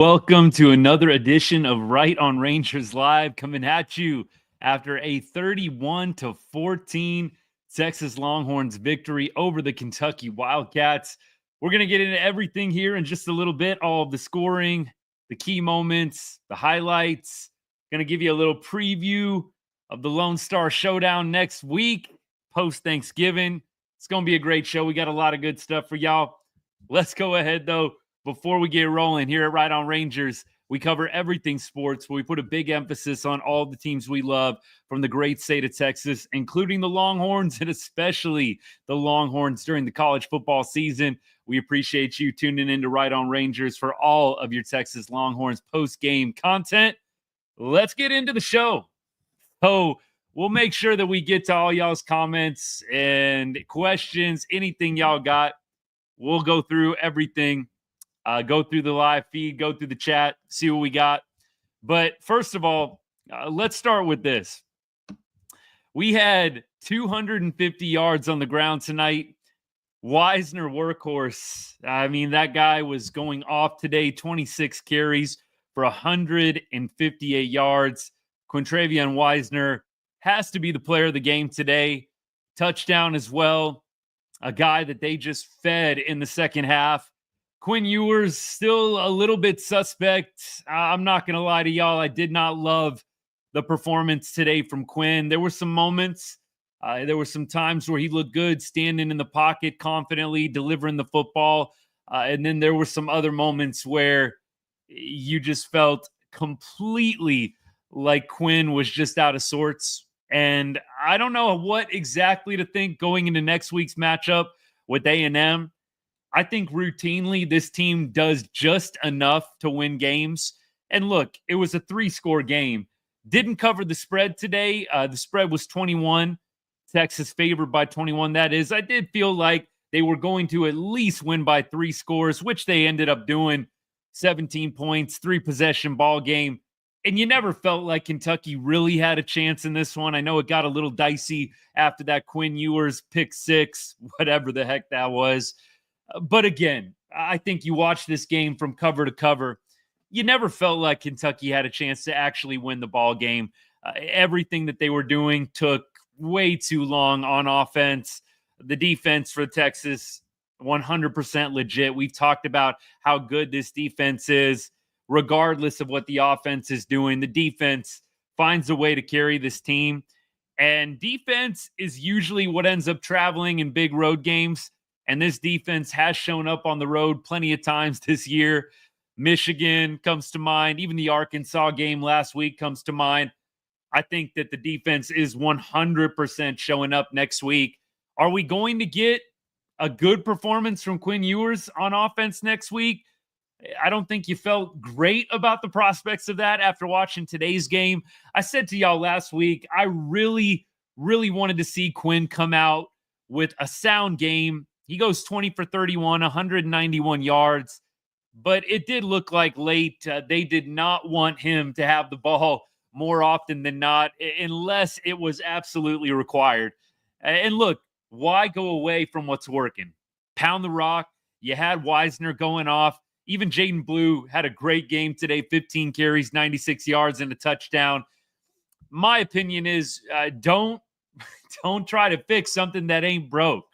Welcome to another edition of Right on Rangers Live, coming at you after a 31-14 Texas Longhorns victory over the Kentucky Wildcats. We're going to get into everything here in just a little bit, all of the scoring, the key moments, the highlights. Going to give you a little preview of the Lone Star Showdown next week, post-Thanksgiving. It's going to be a great show. We got a lot of good stuff for y'all. Let's go ahead, though. Before we get rolling here at Right on Rangers, we cover everything sports, but we put a big emphasis on all the teams we love from the great state of Texas, including the Longhorns and especially the Longhorns during the college football season. We appreciate you tuning in to Right on Rangers for all of your Texas Longhorns post-game content. Let's get into the show. So we'll make sure that we get to all y'all's comments and questions, anything y'all got. We'll go through everything. Go through the live feed, go through the chat, see what we got. But first of all, let's start with this. We had 250 yards on the ground tonight. Wisner, Workhorse. I mean, that guy was going off today, 26 carries for 158 yards. Quintravion Wisner has to be the player of the game today. Touchdown as well. A guy that they just fed in the second half. Quinn Ewers still a little bit suspect. I'm not going to lie to y'all. I did not love the performance today from Quinn. There were some moments. There were some times where he looked good, standing in the pocket confidently, delivering the football. And then there were some other moments where you just felt completely like Quinn was just out of sorts. And I don't know what exactly to think going into next week's matchup with A&M. I think routinely this team does just enough to win games. And look, it was a 3-score game. Didn't cover the spread today. The spread was 21. Texas favored by 21, that is. I did feel like they were going to at least win by 3 scores, which they ended up doing. 17 points, 3-possession ball game. And you never felt like Kentucky really had a chance in this one. I know it got a little dicey after that Quinn Ewers pick 6, whatever the heck that was. But again, I think you watch this game from cover to cover. You never felt like Kentucky had a chance to actually win the ball game. Everything that they were doing took way too long on offense. The defense for Texas, 100% legit. We've talked about how good this defense is, regardless of what the offense is doing. The defense finds a way to carry this team. And defense is usually what ends up traveling in big road games. And this defense has shown up on the road plenty of times this year. Michigan comes to mind. Even the Arkansas game last week comes to mind. I think that the defense is 100% showing up next week. Are we going to get a good performance from Quinn Ewers on offense next week? I don't think you felt great about the prospects of that after watching today's game. I said to y'all last week, I really wanted to see Quinn come out with a sound game. He goes 20 for 31, 191 yards. But it did look like late they did not want him to have the ball more often than not, unless it was absolutely required. And look, why go away from what's working? Pound the rock. You had Wisner going off. Even Jaden Blue had a great game today, 15 carries, 96 yards, and a touchdown. My opinion is don't try to fix something that ain't broke.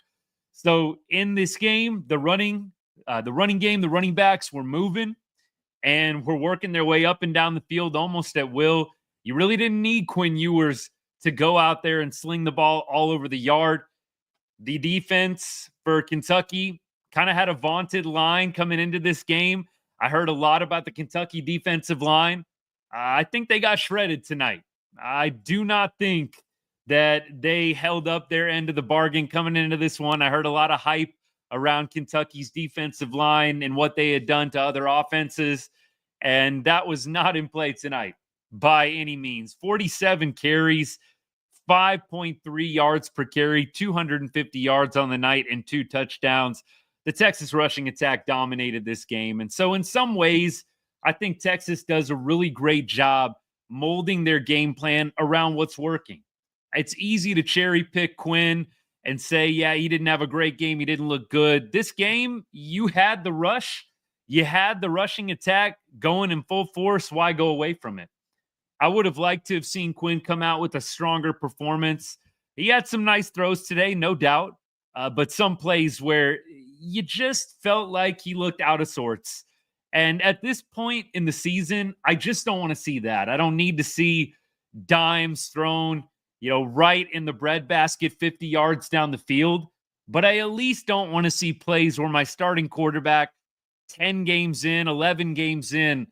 So in this game, the running game, the running backs were moving and were working their way up and down the field almost at will. You really didn't need Quinn Ewers to go out there and sling the ball all over the yard. The defense for Kentucky kind of had a vaunted line coming into this game. I heard a lot about the Kentucky defensive line. I think they got shredded tonight. I do not think that they held up their end of the bargain coming into this one. I heard a lot of hype around Kentucky's defensive line and what they had done to other offenses, and that was not in play tonight by any means. 47 carries, 5.3 yards per carry, 250 yards on the night, and 2 touchdowns. The Texas rushing attack dominated this game. And so in some ways, I think Texas does a really great job molding their game plan around what's working. It's easy to cherry pick Quinn and say, yeah, he didn't have a great game. He didn't look good. This game, you had the rush. You had the rushing attack going in full force. Why go away from it? I would have liked to have seen Quinn come out with a stronger performance. He had some nice throws today, no doubt, but some plays where you just felt like he looked out of sorts. And at this point in the season, I just don't want to see that. I don't need to see dimes thrown, right in the breadbasket 50 yards down the field. But I at least don't want to see plays where my starting quarterback, 10 games in, 11 games in,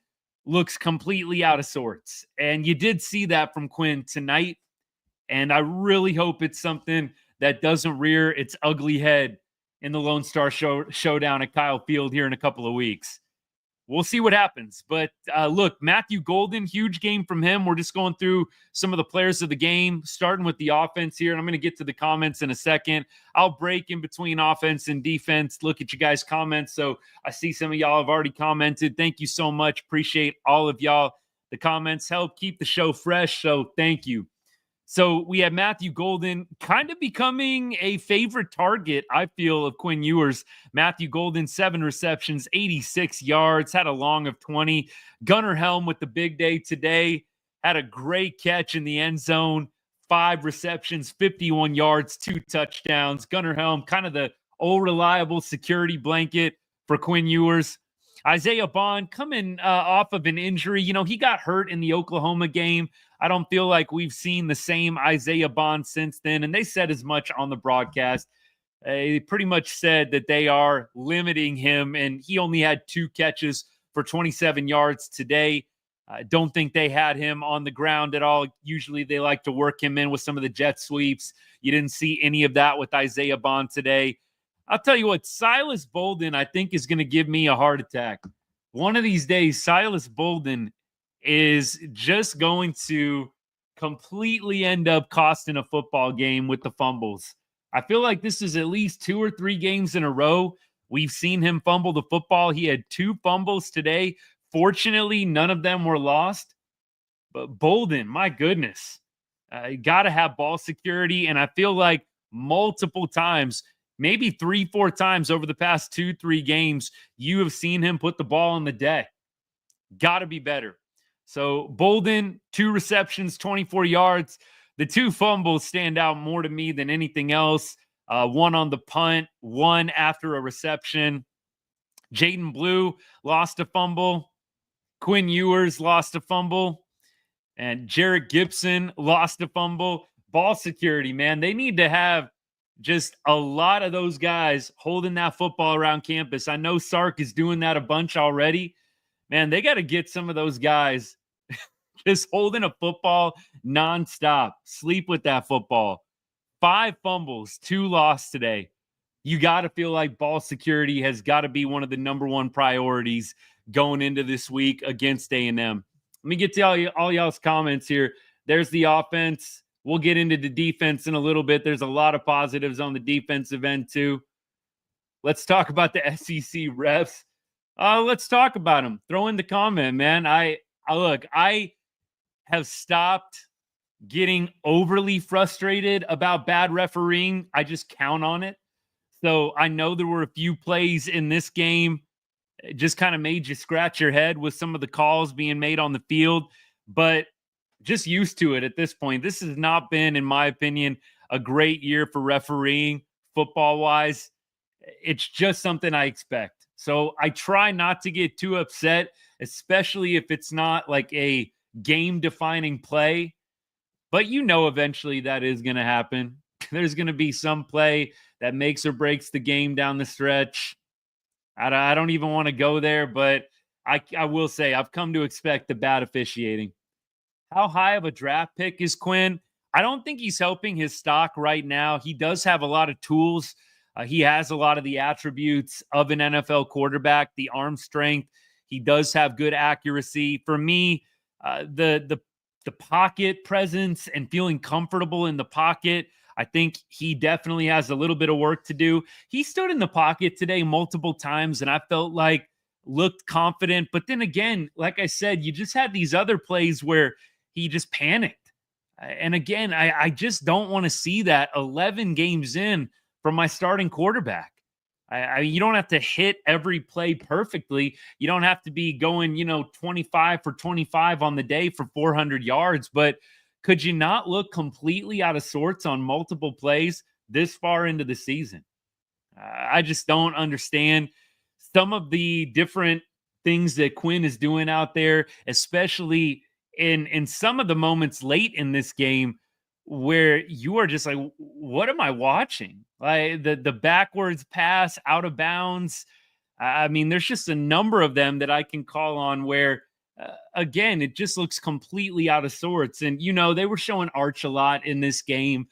looks completely out of sorts. And you did see that from Quinn tonight. And I really hope it's something that doesn't rear its ugly head in the Lone Star Showdown at Kyle Field here in a couple of weeks. We'll see what happens. But look, Matthew Golden, huge game from him. We're just going through some of the players of the game, starting with the offense here. And I'm going to get to the comments in a second. I'll break in between offense and defense, look at you guys' comments. So I see some of y'all have already commented. Thank you so much. Appreciate all of y'all. The comments help keep the show fresh. So thank you. So we have Matthew Golden kind of becoming a favorite target, I feel, of Quinn Ewers. Matthew Golden, 7 receptions, 86 yards, had a long of 20. Gunnar Helm with the big day today, had a great catch in the end zone, 5 receptions, 51 yards, 2 touchdowns. Gunnar Helm, kind of the old reliable security blanket for Quinn Ewers. Isaiah Bond coming off of an injury. He got hurt in the Oklahoma game. I don't feel like we've seen the same Isaiah Bond since then. And they said as much on the broadcast. They pretty much said that they are limiting him, and he only had 2 catches for 27 yards today. I don't think they had him on the ground at all. Usually they like to work him in with some of the jet sweeps. You didn't see any of that with Isaiah Bond today. I'll tell you what, Silas Bolden, I think, is going to give me a heart attack. One of these days, Silas Bolden is just going to completely end up costing a football game with the fumbles. I feel like this is at least 2 or 3 games in a row we've seen him fumble the football. He had 2 fumbles today. Fortunately, none of them were lost. But Bolden, my goodness, you got to have ball security. And I feel like multiple times, maybe 3-4 times over the past 2-3 games, you have seen him put the ball on the deck. Got to be better. So Bolden, 2 receptions, 24 yards. The 2 fumbles stand out more to me than anything else. 1 on the punt, 1 after a reception. Jaden Blue lost a fumble. Quinn Ewers lost a fumble. And Jarrett Gibson lost a fumble. Ball security, man. They need to have just a lot of those guys holding that football around campus. I know Sark is doing that a bunch already. Man, they got to get some of those guys just holding a football nonstop. Sleep with that football. 5 fumbles, 2 lost today. You got to feel like ball security has got to be one of the number 1 priorities going into this week against A&M. Let me get to all y'all's comments here. There's the offense. We'll get into the defense in a little bit. There's a lot of positives on the defensive end too. Let's talk about the SEC refs. Let's talk about them. Throw in the comment, man. I have stopped getting overly frustrated about bad refereeing. I just count on it. So I know there were a few plays in this game. It just kind of made you scratch your head with some of the calls being made on the field, but just used to it at this point. This has not been, in my opinion, a great year for refereeing football-wise. It's just something I expect. So I try not to get too upset, especially if it's not like a game-defining play. But eventually that is going to happen. There's going to be some play that makes or breaks the game down the stretch. I don't even want to go there, but I will say I've come to expect the bad officiating. How high of a draft pick is Quinn? I don't think he's helping his stock right now. He does have a lot of tools. He has a lot of the attributes of an NFL quarterback, the arm strength. He does have good accuracy. For me, the pocket presence and feeling comfortable in the pocket, I think he definitely has a little bit of work to do. He stood in the pocket today multiple times, and I felt like looked confident. But then again, like I said, you just had these other plays where he just panicked. And again, I just don't want to see that 11 games in from my starting quarterback. You don't have to hit every play perfectly. You don't have to be going, 25 for 25 on the day for 400 yards. But could you not look completely out of sorts on multiple plays this far into the season? I just don't understand some of the different things that Quinn is doing out there, especially in some of the moments late in this game where you are just like, what am I watching? Like the backwards pass out of bounds. I mean, there's just a number of them that I can call on where, again, it just looks completely out of sorts. And, they were showing Arch a lot in this game.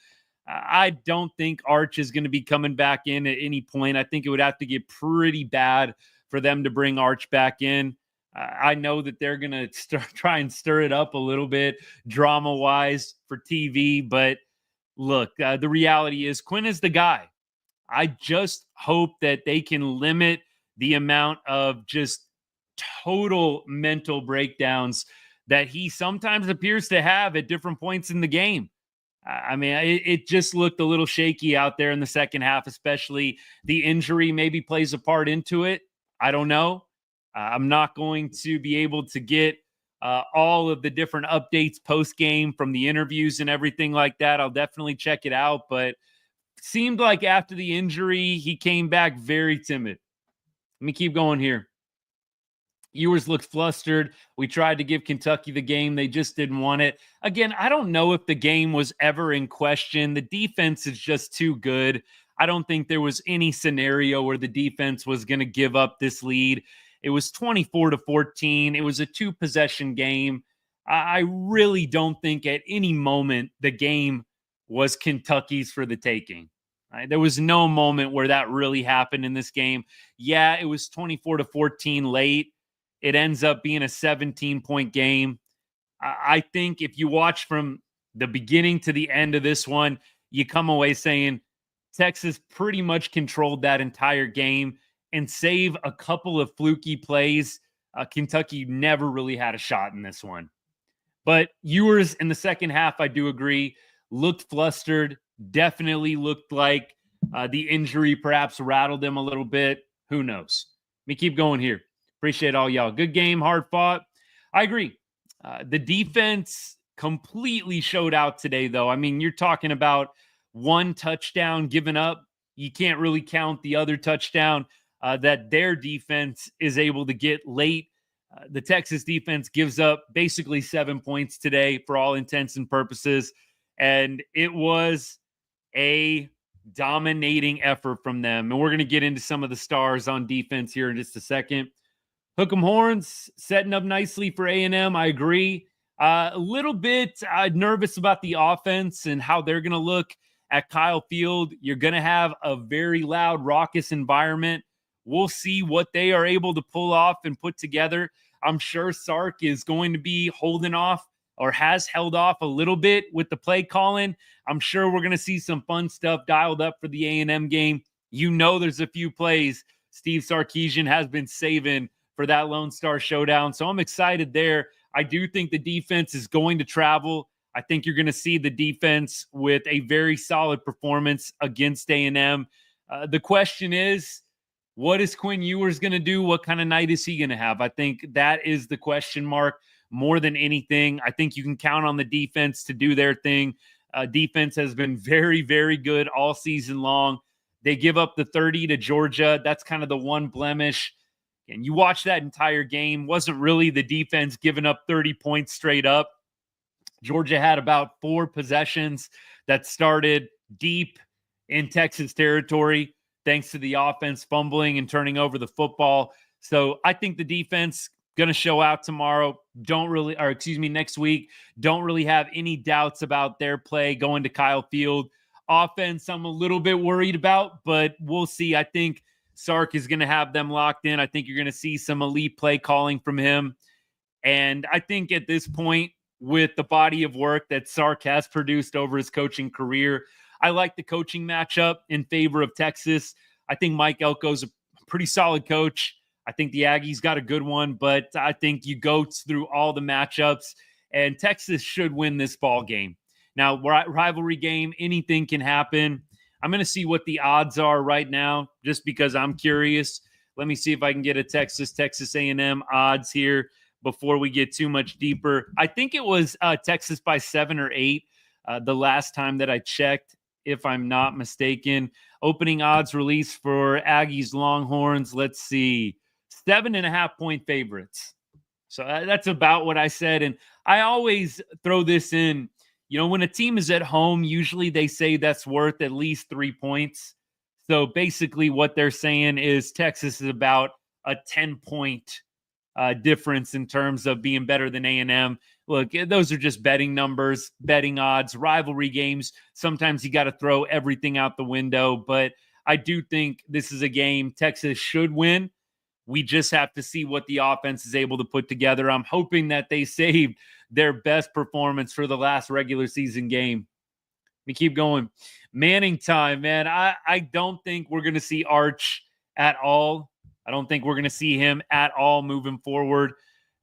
I don't think Arch is going to be coming back in at any point. I think it would have to get pretty bad for them to bring Arch back in. I know that they're going to try and stir it up a little bit drama-wise for TV. But look, the reality is Quinn is the guy. I just hope that they can limit the amount of just total mental breakdowns that he sometimes appears to have at different points in the game. I mean, it just looked a little shaky out there in the second half, especially the injury maybe plays a part into it. I don't know. I'm not going to be able to get all of the different updates post game from the interviews and everything like that. I'll definitely check it out, but seemed like after the injury, he came back very timid. Let me keep going here. Ewers looked flustered. We tried to give Kentucky the game. They just didn't want it. Again, I don't know if the game was ever in question. The defense is just too good. I don't think there was any scenario where the defense was going to give up this lead. It was 24-14. It was a 2-possession game. I really don't think at any moment the game was Kentucky's for the taking. Right? There was no moment where that really happened in this game. Yeah, it was 24-14 late. It ends up being a 17-point game. I think if you watch from the beginning to the end of this one, you come away saying Texas pretty much controlled that entire game, and save a couple of fluky plays, Kentucky never really had a shot in this one. But Ewers in the second half, I do agree, looked flustered, definitely looked like the injury perhaps rattled him a little bit. Who knows? Let me keep going here. Appreciate all y'all. Good game, hard fought. I agree. The defense completely showed out today, though. I mean, you're talking about one touchdown given up. You can't really count the other touchdown that their defense is able to get late. The Texas defense gives up basically 7 points today for all intents and purposes. And it was a dominating effort from them. And we're going to get into some of the stars on defense here in just a second. Hook 'em Horns setting up nicely for A&M. I agree. A little bit nervous about the offense and how they're going to look at Kyle Field. You're going to have a very loud, raucous environment. We'll see what they are able to pull off and put together. I'm sure Sark is going to be holding off or has held off a little bit with the play calling. I'm sure we're going to see some fun stuff dialed up for the A&M game. There's a few plays Steve Sarkisian has been saving for that Lone Star Showdown. So I'm excited there. I do think the defense is going to travel. I think you're going to see the defense with a very solid performance against A&M. The question is, what is Quinn Ewers going to do? What kind of night is he going to have? I think that is the question mark more than anything. I think you can count on the defense to do their thing. Defense has been very, very good all season long. They give up the 30 to Georgia. That's kind of the one blemish. And you watch that entire game. Wasn't really the defense giving up 30 points straight up. Georgia had about 4 possessions that started deep in Texas territory, thanks to the offense fumbling and turning over the football. So I think the defense going to show out tomorrow. Next week. Don't really have any doubts about their play going to Kyle Field. Offense, I'm a little bit worried about, but we'll see. I think Sark is going to have them locked in. I think you're going to see some elite play calling from him. And I think at this point, with the body of work that Sark has produced over his coaching career, I like the coaching matchup in favor of Texas. I think Mike Elko's a pretty solid coach. I think the Aggies got a good one, but I think you go through all the matchups, and Texas should win this ball game. Now, rivalry game, anything can happen. I'm going to see what the odds are right now, just because I'm curious. Let me see if I can get a Texas A&M odds here before we get too much deeper. I think it was Texas by 7 or 8 the last time that I checked, if I'm not mistaken. Opening odds released for Aggie's Longhorns. Let's see, 7.5-point favorites. So that's about what I said. And I always throw this in. When a team is at home, usually they say that's worth at least 3 points. So basically what they're saying is Texas is about a 10-point difference in terms of being better than A&M. Look, those are just betting numbers, betting odds, rivalry games. Sometimes you got to throw everything out the window. But I do think this is a game Texas should win. We just have to see what the offense is able to put together. I'm hoping that they saved their best performance for the last regular season game. Let me keep going. Manning time, man. I don't think we're going to see Arch at all. I don't think we're going to see him at all moving forward.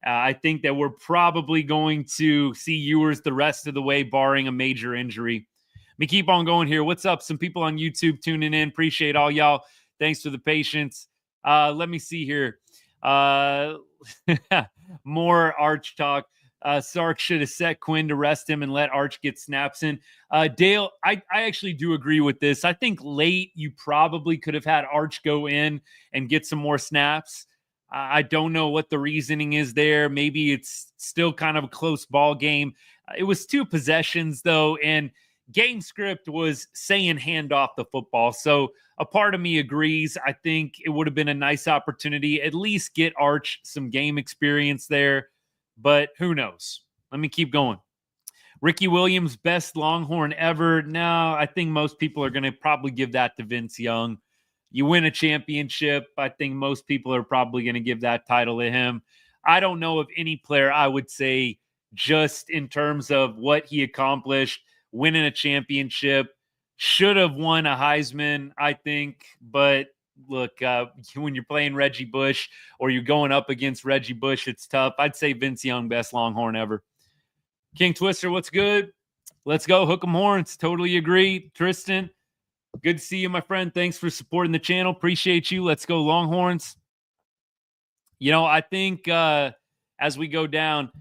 I think that we're probably going to see Ewers the rest of the way, barring a major injury. Let me keep on going here. What's up? Some people on YouTube tuning in. Appreciate all y'all. Thanks for the patience. Let me see here. More Arch talk. Sark should have set Quinn to rest him and let Arch get snaps in. Dale, I actually do agree with this. I think late you probably could have had Arch go in and get some more snaps. I don't know what the reasoning is there. Maybe it's still kind of a close ball game. It was 2 possessions, though, and game script was saying hand off the football. So a part of me agrees. I think it would have been a nice opportunity, at least get Arch some game experience there. But who knows? Let me keep going. Ricky Williams, best Longhorn ever. No, I think most people are going to probably give that to Vince Young. You win a championship, I think most people are probably going to give that title to him. I don't know of any player I would say, just in terms of what he accomplished, winning a championship, should have won a Heisman, I think. But look, when you're playing Reggie Bush or you're going up against Reggie Bush, it's tough. I'd say Vince Young, best Longhorn ever. King Twister, what's good? Let's go. Hook 'em horns. Totally agree. Tristan, good to see you, my friend. Thanks for supporting the channel. Appreciate you. Let's go Longhorns. I think as we go down,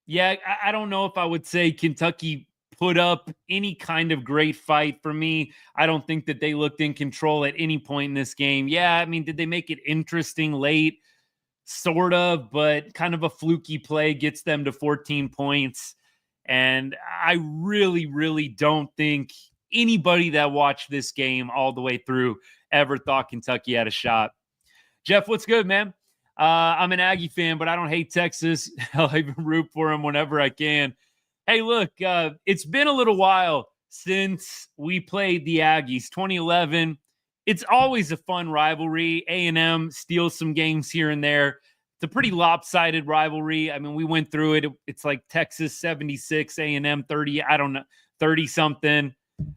I don't know if I would say Kentucky put up any kind of great fight for me. I don't think that they looked in control at any point in this game. Yeah, I mean, did they make it interesting late? Sort of, but kind of a fluky play gets them to 14 points. And I really, really don't think anybody that watched this game all the way through ever thought Kentucky had a shot. Jeff, what's good, man? I'm an Aggie fan, but I don't hate Texas. I'll even root for them whenever I can. Hey, look, it's been a little while since we played the Aggies. 2011. It's always a fun rivalry. A&M steals some games here and there. It's a pretty lopsided rivalry. I mean, we went through it. It's like Texas 76, A&M 30, I don't know, 30-something.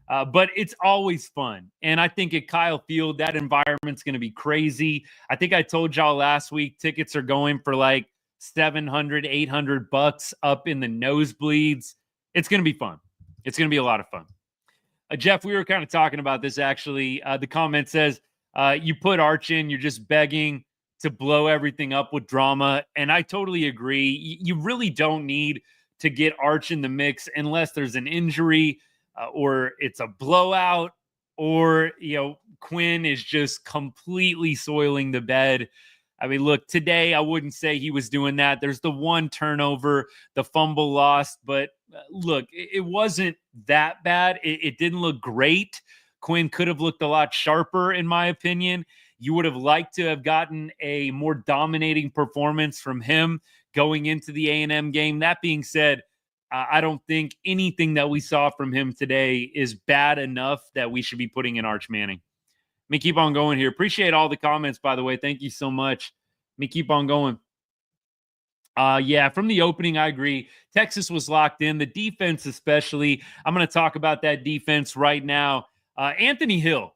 But it's always fun. And I think at Kyle Field, that environment's going to be crazy. I think I told y'all last week, tickets are going for like $700, $800 up in the nosebleeds. It's going to be fun. It's going to be a lot of fun. Jeff, we were kind of talking about this, actually. The comment says, you put Arch in, you're just begging to blow everything up with drama. And I totally agree. You really don't need to get Arch in the mix unless there's an injury or it's a blowout, or, Quinn is just completely soiling the bed. I mean, look, today I wouldn't say he was doing that. There's the one turnover, the fumble lost, but look, it wasn't that bad. It didn't look great. Quinn could have looked a lot sharper, in my opinion. You would have liked to have gotten a more dominating performance from him going into the A&M game. That being said, I don't think anything that we saw from him today is bad enough that we should be putting in Arch Manning. Let me keep on going here. Appreciate all the comments, by the way. Thank you so much. Let me keep on going. From the opening, I agree. Texas was locked in. The defense especially. I'm going to talk about that defense right now. Anthony Hill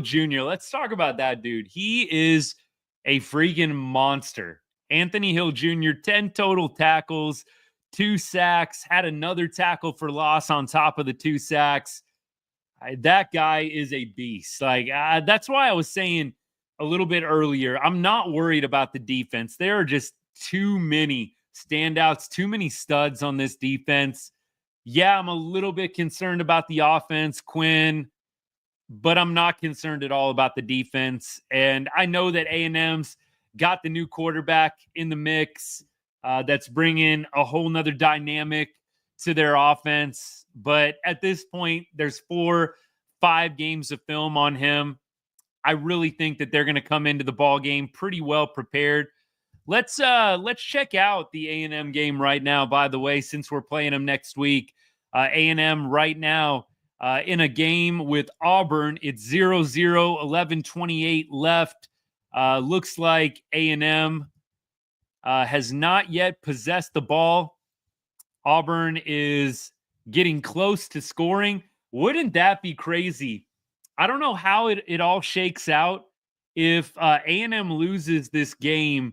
Jr., let's talk about that dude. He is a freaking monster. Anthony Hill Jr., 10 total tackles, 2 sacks, had another tackle for loss on top of the 2 sacks. That guy is a beast. Like, that's why I was saying a little bit earlier, I'm not worried about the defense. There are just too many standouts, too many studs on this defense. Yeah, I'm a little bit concerned about the offense, Quinn, but I'm not concerned at all about the defense. And I know that A&M's got the new quarterback in the mix that's bringing a whole nother dynamic to their offense. But at this point, there's 4-5 games of film on him. I really think that they're going to come into the ball game pretty well prepared. Let's check out the A&M game right now, by the way, since we're playing them next week. A&M right now in a game with Auburn. It's 0-0, 11:28 left. Looks like A&M has not yet possessed the ball. Auburn is getting close to scoring. Wouldn't that be crazy? I don't know how it all shakes out. If A&M loses this game,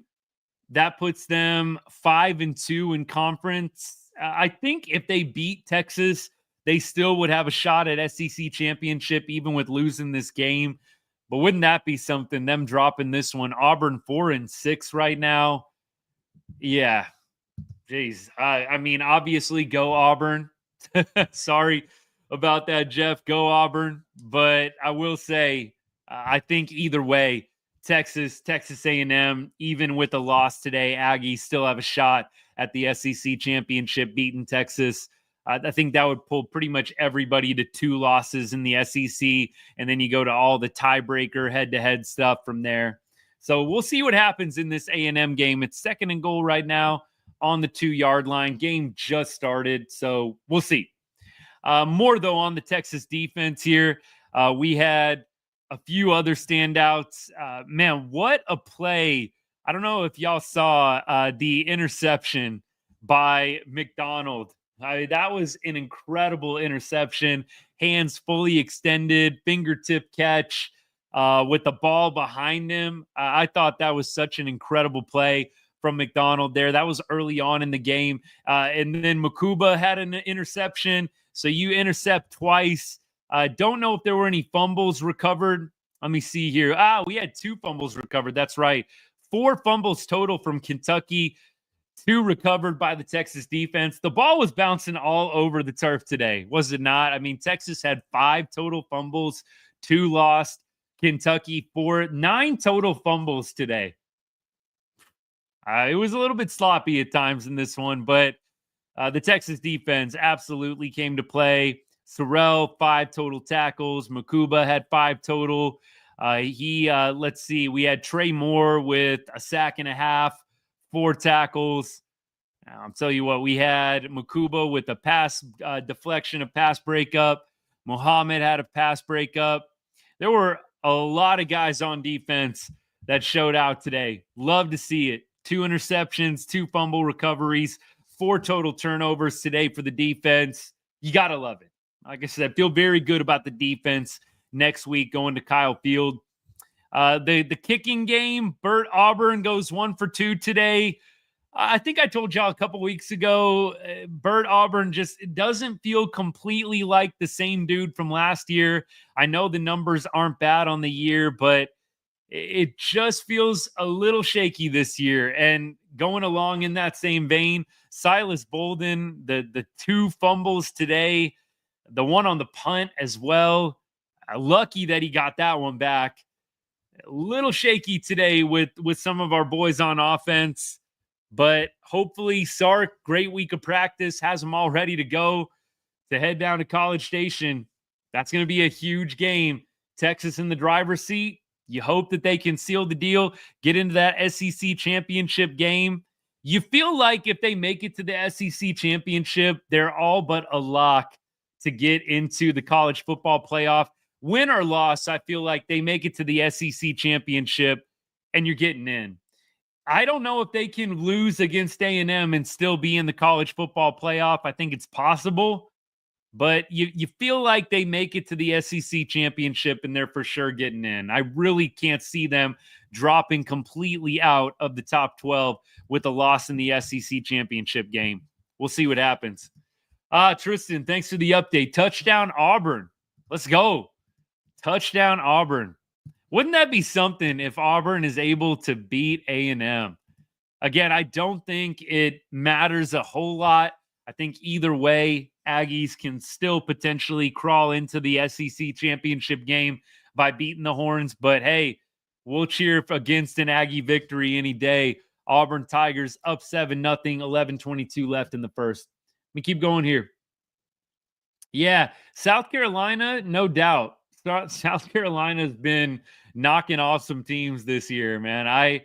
that puts them 5-2 in conference. I think if they beat Texas, they still would have a shot at SEC championship, even with losing this game. But wouldn't that be something, them dropping this one? Auburn 4-6 right now. Yeah. Jeez. I mean, obviously, go Auburn. Sorry about that, Jeff. Go Auburn. But I will say, I think either way, Texas A&M, even with a loss today, Aggies still have a shot at the SEC championship, beating Texas. I think that would pull pretty much everybody to 2 losses in the SEC, and then you go to all the tiebreaker head-to-head stuff from there. So we'll see what happens in this A&M game. It's 2nd and goal right now on the 2-yard line. Game just started, so we'll see. More, though, on the Texas defense here. We had a few other standouts. Man, what a play. I don't know if y'all saw the interception by McDonald. That was an incredible interception. Hands fully extended, fingertip catch with the ball behind him. I thought that was such an incredible play from McDonald there. That was early on in the game. And then Makuba had an interception. So you intercept twice. Don't know if there were any fumbles recovered. Let me see here. We had 2 fumbles recovered. That's right. 4 fumbles total from Kentucky, 2 recovered by the Texas defense. The ball was bouncing all over the turf today, was it not? I mean, Texas had 5 total fumbles, 2 lost. Kentucky 4, 9 total fumbles today. It was a little bit sloppy at times in this one, but the Texas defense absolutely came to play. Sorrell, 5 total tackles. Makuba had 5 total. Let's see, we had Trey Moore with a sack and a half, 4 tackles. I'll tell you what, we had Makuba with a pass deflection, a pass breakup. Muhammad had a pass breakup. There were a lot of guys on defense that showed out today. Love to see it. 2 interceptions, 2 fumble recoveries, 4 total turnovers today for the defense. You got to love it. Like I said, I feel very good about the defense next week going to Kyle Field. The kicking game, Burt Auburn goes 1 for 2 today. I think I told y'all a couple weeks ago, Burt Auburn just doesn't feel completely like the same dude from last year. I know the numbers aren't bad on the year, but it just feels a little shaky this year. And going along in that same vein, Silas Bolden, the 2 fumbles today, the one on the punt as well. Lucky that he got that one back. A little shaky today with some of our boys on offense, but hopefully Sark, great week of practice, has them all ready to go to head down to College Station. That's going to be a huge game. Texas in the driver's seat. You hope that they can seal the deal, get into that SEC championship game. You feel like if they make it to the SEC championship, they're all but a lock to get into the college football playoff. Win or loss, I feel like they make it to the SEC championship and you're getting in. I don't know if they can lose against A&M and still be in the college football playoff. I think it's possible, but you feel like they make it to the SEC championship and they're for sure getting in. I really can't see them dropping completely out of the top 12 with a loss in the SEC championship game. We'll see what happens. Tristan, thanks for the update. Touchdown Auburn. Let's go. Touchdown Auburn. Wouldn't that be something if Auburn is able to beat A&M? Again, I don't think it matters a whole lot. I think either way, Aggies can still potentially crawl into the SEC championship game by beating the Horns. But hey, we'll cheer against an Aggie victory any day. Auburn Tigers up 7-0, 11:22 left in the first. Let me keep going here. Yeah, South Carolina, no doubt. South Carolina's been knocking off some teams this year, man. I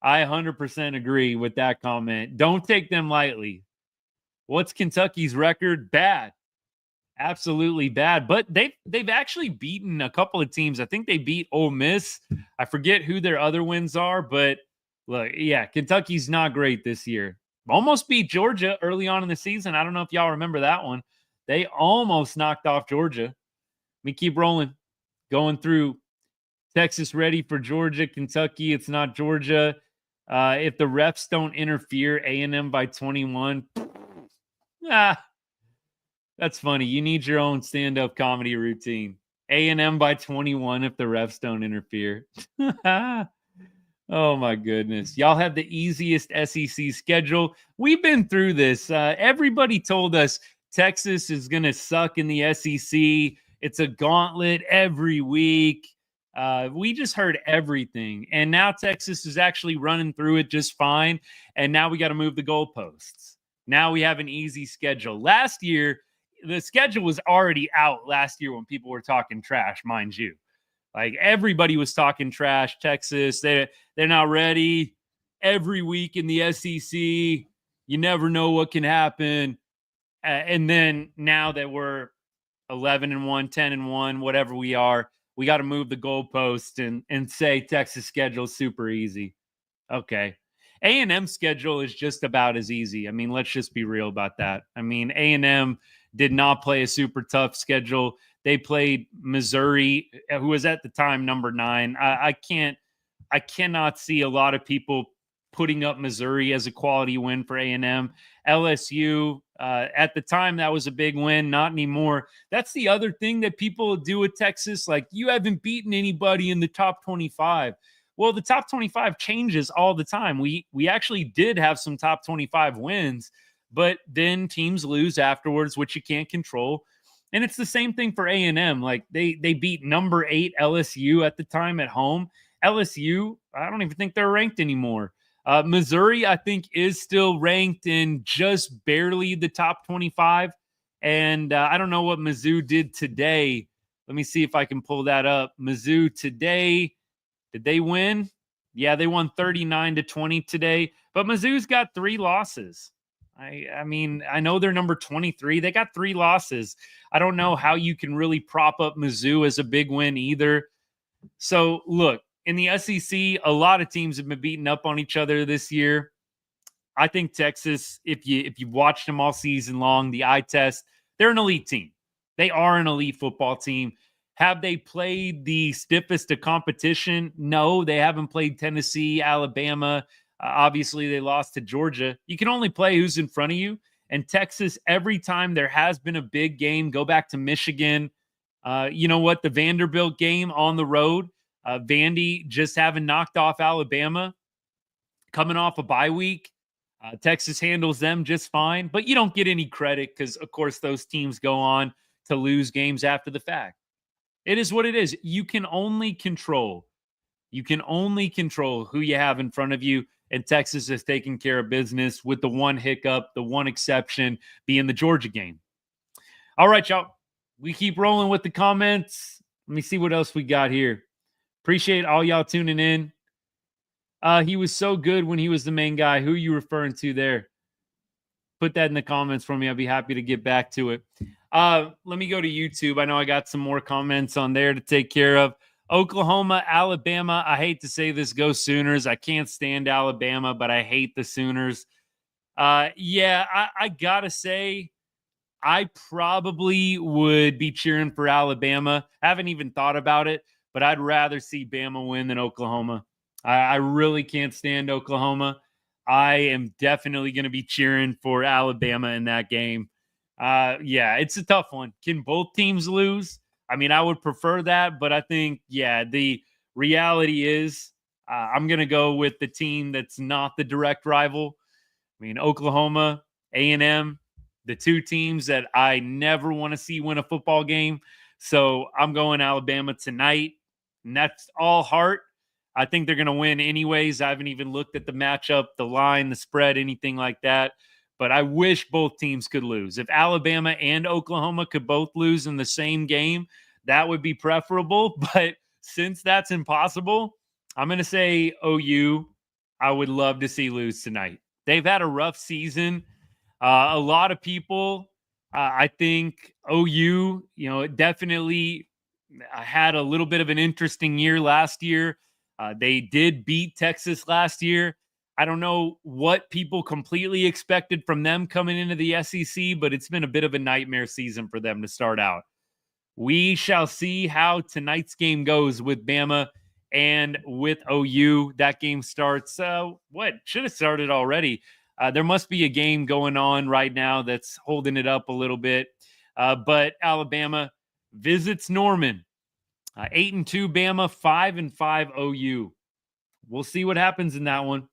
100% agree with that comment. Don't take them lightly. What's Kentucky's record? Bad. Absolutely bad. But they've actually beaten a couple of teams. I think they beat Ole Miss. I forget who their other wins are, but look, yeah, Kentucky's not great this year. Almost beat Georgia early on in the season. I don't know if y'all remember that one. They almost knocked off Georgia. Let me keep rolling. Going through Texas ready for Georgia, Kentucky. It's not Georgia. If the refs don't interfere, A&M by 21. That's funny. You need your own stand-up comedy routine. A&M by 21 if the refs don't interfere. Oh, my goodness. Y'all have the easiest SEC schedule. We've been through this. Everybody told us Texas is going to suck in the SEC. It's a gauntlet every week. We just heard everything. And now Texas is actually running through it just fine. And now we got to move the goalposts. Now we have an easy schedule. Last year, the schedule was already out last year when people were talking trash, mind you. Like everybody was talking trash. Texas, they're not ready. Every week in the SEC, you never know what can happen. And then now that we're 11-1, 10-1, whatever we are, we got to move the goalpost and say Texas schedule is super easy. Okay. A&M schedule is just about as easy. I mean, let's just be real about that. I mean, A&M did not play a super tough schedule. They played Missouri, who was at the time number 9. I cannot see a lot of people putting up Missouri as a quality win for A&M. LSU, at the time, that was a big win. Not anymore. That's the other thing that people do with Texas. Like, you haven't beaten anybody in the top 25. Well, the top 25 changes all the time. We actually did have some top 25 wins, but then teams lose afterwards, which you can't control. And it's the same thing for A&M. Like, they beat number 8 LSU at the time at home. LSU, I don't even think they're ranked anymore. Missouri, I think, is still ranked in just barely the top 25. And I don't know what Mizzou did today. Let me see if I can pull that up. Mizzou today, did they win? Yeah, they won 39-20 today. But Mizzou's got 3 losses. I mean, I know they're number 23. They got 3 losses. I don't know how you can really prop up Mizzou as a big win either. So, look, in the SEC, a lot of teams have been beating up on each other this year. I think Texas, if you've watched them all season long, the eye test, they're an elite team. They are an elite football team. Have they played the stiffest of competition? No, they haven't played Tennessee, Alabama. Obviously, they lost to Georgia. You can only play who's in front of you. And Texas, every time there has been a big game, go back to Michigan. You know what? The Vanderbilt game on the road, Vandy just having knocked off Alabama, coming off a bye week. Texas handles them just fine, but you don't get any credit because, of course, those teams go on to lose games after the fact. It is what it is. You can only control who you have in front of you, and Texas is taking care of business with the one hiccup, the one exception being the Georgia game. All right, y'all. We keep rolling with the comments. Let me see what else we got here. Appreciate all y'all tuning in. He was so good when he was the main guy. Who are you referring to there? Put that in the comments for me. I'll be happy to get back to it. Let me go to YouTube. I know I got some more comments on there to take care of. Oklahoma, Alabama. I hate to say this, go Sooners. I can't stand Alabama, but I hate the Sooners. Yeah, I got to say, I probably would be cheering for Alabama. Haven't even thought about it, but I'd rather see Bama win than Oklahoma. I really can't stand Oklahoma. I am definitely going to be cheering for Alabama in that game. Yeah, it's a tough one. Can both teams lose? I mean, I would prefer that, but I think, yeah, the reality is I'm going to go with the team that's not the direct rival. I mean, Oklahoma, A&M, the two teams that I never want to see win a football game. So I'm going Alabama tonight, and that's all heart. I think they're going to win anyways. I haven't even looked at the matchup, the line, the spread, anything like that. But I wish both teams could lose. If Alabama and Oklahoma could both lose in the same game, that would be preferable. But since that's impossible, I'm going to say OU. I would love to see lose tonight. They've had a rough season. A lot of people, I think OU, definitely had a little bit of an interesting year last year. They did beat Texas last year. I don't know what people completely expected from them coming into the SEC, but it's been a bit of a nightmare season for them to start out. We shall see how tonight's game goes with Bama and with OU. That game starts, should have started already. There must be a game going on right now that's holding it up a little bit. But Alabama visits Norman. 8-2 Bama, 5-5 OU. We'll see what happens in that one.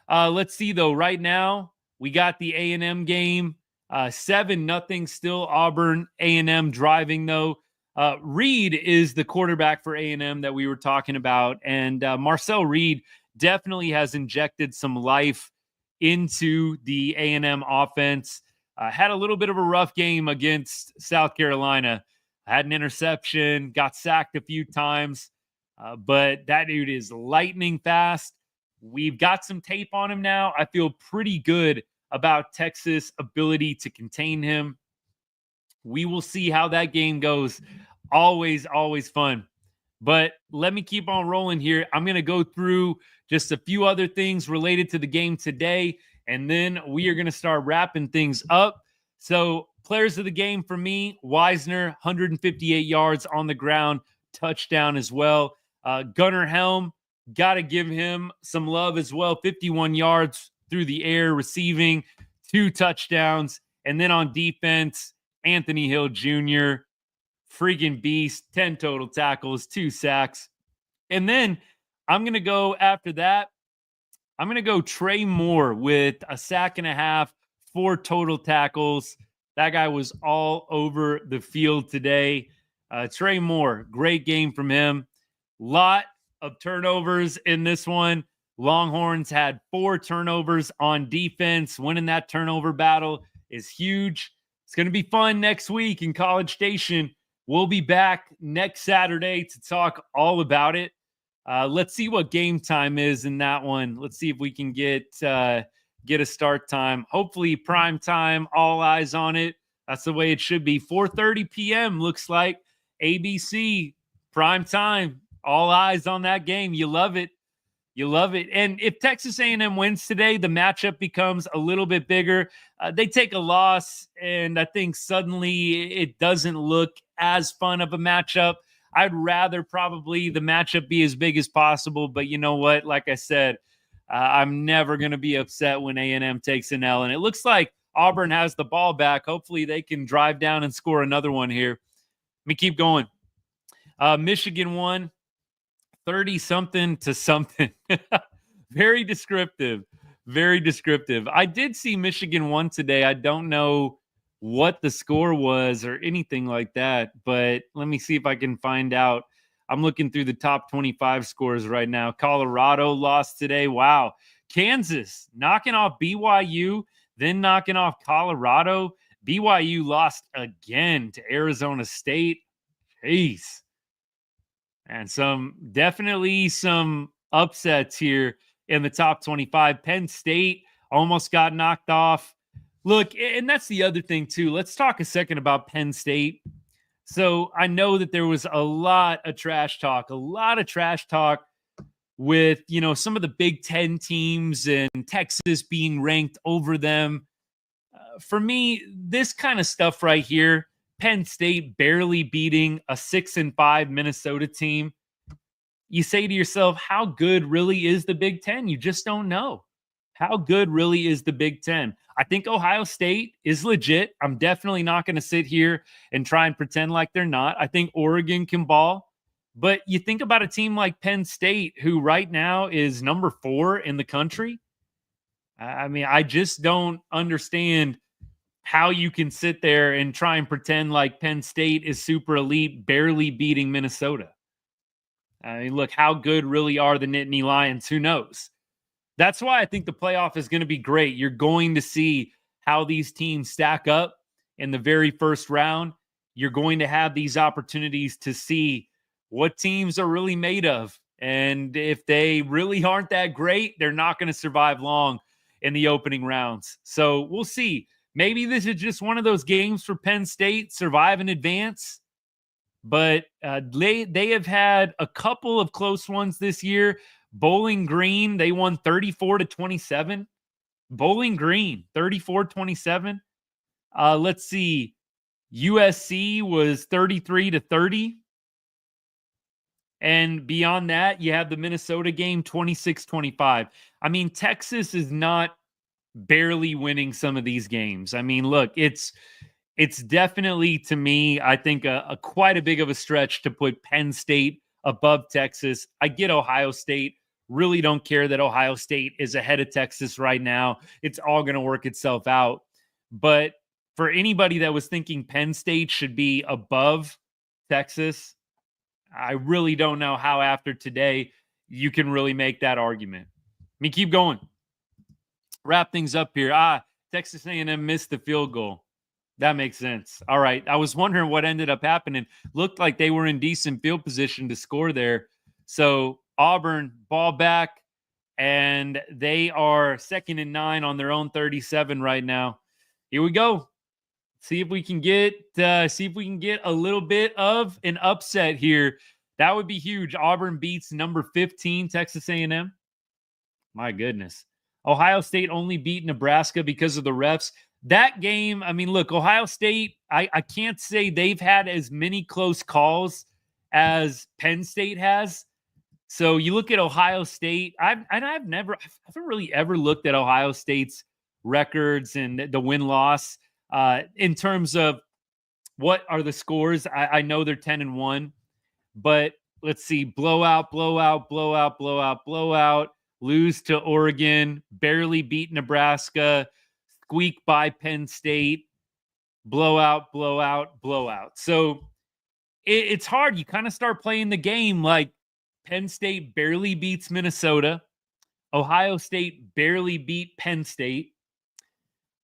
Let's see, though. Right now, we got the A&M game. 7-0 still Auburn. A&M driving, though. Reed is the quarterback for A&M that we were talking about. And Marcel Reed definitely has injected some life into the A&M offense. Had a little bit of a rough game against South Carolina. Had an interception, got sacked a few times, but that dude is lightning fast. We've got some tape on him now. I feel pretty good about Texas' ability to contain him. We will see how that game goes. Always, always fun. But let me keep on rolling here. I'm going to go through just a few other things related to the game today, and then we are going to start wrapping things up. So, players of the game for me, Wisner, 158 yards on the ground, touchdown as well. Gunnar Helm, got to give him some love as well. 51 yards through the air, receiving, 2 touchdowns. And then on defense, Anthony Hill Jr., freaking beast, 10 total tackles, 2 sacks. And then I'm going to go after that. I'm going to go Trey Moore with a sack and a half, 4 total tackles. That guy was all over the field today. Trey Moore, great game from him. Lot of turnovers in this one. Longhorns had 4 turnovers on defense. Winning that turnover battle is huge. It's going to be fun next week in College Station. We'll be back next Saturday to talk all about it. Let's see what game time is in that one. Let's see if we can get a start time. Hopefully prime time, all eyes on it. That's the way it should be. 4:30 p.m. looks like. ABC, prime time, all eyes on that game. You love it. You love it. And if Texas A&M wins today, the matchup becomes a little bit bigger. They take a loss, and I think suddenly it doesn't look as fun of a matchup. I'd rather probably the matchup be as big as possible. But you know what? Like I said, I'm never going to be upset when A&M takes an L. And it looks like Auburn has the ball back. Hopefully they can drive down and score another one here. Let me keep going. Michigan won 30-something to something. Very descriptive. Very descriptive. I did see Michigan won today. I don't know what the score was or anything like that, but let me see if I can find out. I'm looking through the top 25 scores right now. Colorado lost today. Wow. Kansas knocking off BYU, then knocking off Colorado. BYU lost again to Arizona State. Jeez. And definitely some upsets here in the top 25. Penn State almost got knocked off. Look, and that's the other thing too. Let's talk a second about Penn State. So I know that there was a lot of trash talk with, some of the Big Ten teams and Texas being ranked over them. For me, this kind of stuff right here, Penn State barely beating a 6-5 Minnesota team. You say to yourself, how good really is the Big Ten? You just don't know. How good really is the Big Ten? I think Ohio State is legit. I'm definitely not going to sit here and try and pretend like they're not. I think Oregon can ball. But you think about a team like Penn State, who right now is number 4 in the country. I mean, I just don't understand how you can sit there and try and pretend like Penn State is super elite, barely beating Minnesota. I mean, look, how good really are the Nittany Lions? Who knows? That's why I think the playoff is going to be great. You're going to see how these teams stack up in the very first round. You're going to have these opportunities to see what teams are really made of. And if they really aren't that great, they're not going to survive long in the opening rounds. So we'll see. Maybe this is just one of those games for Penn State, survive and advance. But they have had a couple of close ones this year. Bowling Green, they won 34-27. Bowling Green, 34-27. Let's see. USC was 33-30. And beyond that, you have the Minnesota game, 26-25. I mean, Texas is not barely winning some of these games. I mean, look, it's definitely, to me, I think a quite a big of a stretch to put Penn State above Texas. I get Ohio State. Really don't care that Ohio State is ahead of Texas right now. It's all going to work itself out. But for anybody that was thinking Penn State should be above Texas, I really don't know how after today you can really make that argument. I mean, keep going. Wrap things up here. Texas A&M missed the field goal. That makes sense. All right. I was wondering what ended up happening. Looked like they were in decent field position to score there. So Auburn, ball back, and they are 2nd and 9 on their own 37 right now. Here we go. See if we can get a little bit of an upset here. That would be huge. Auburn beats number 15 Texas A&M. My goodness. Ohio State only beat Nebraska because of the refs. That game, I mean, look, Ohio State, I can't say they've had as many close calls as Penn State has. So you look at Ohio State, I haven't really ever looked at Ohio State's records and the win-loss in terms of what are the scores. I know they're 10-1, but let's see, blowout, lose to Oregon, barely beat Nebraska, squeak by Penn State, blowout. So it's hard. You kind of start playing the game like Penn State barely beats Minnesota. Ohio State barely beat Penn State.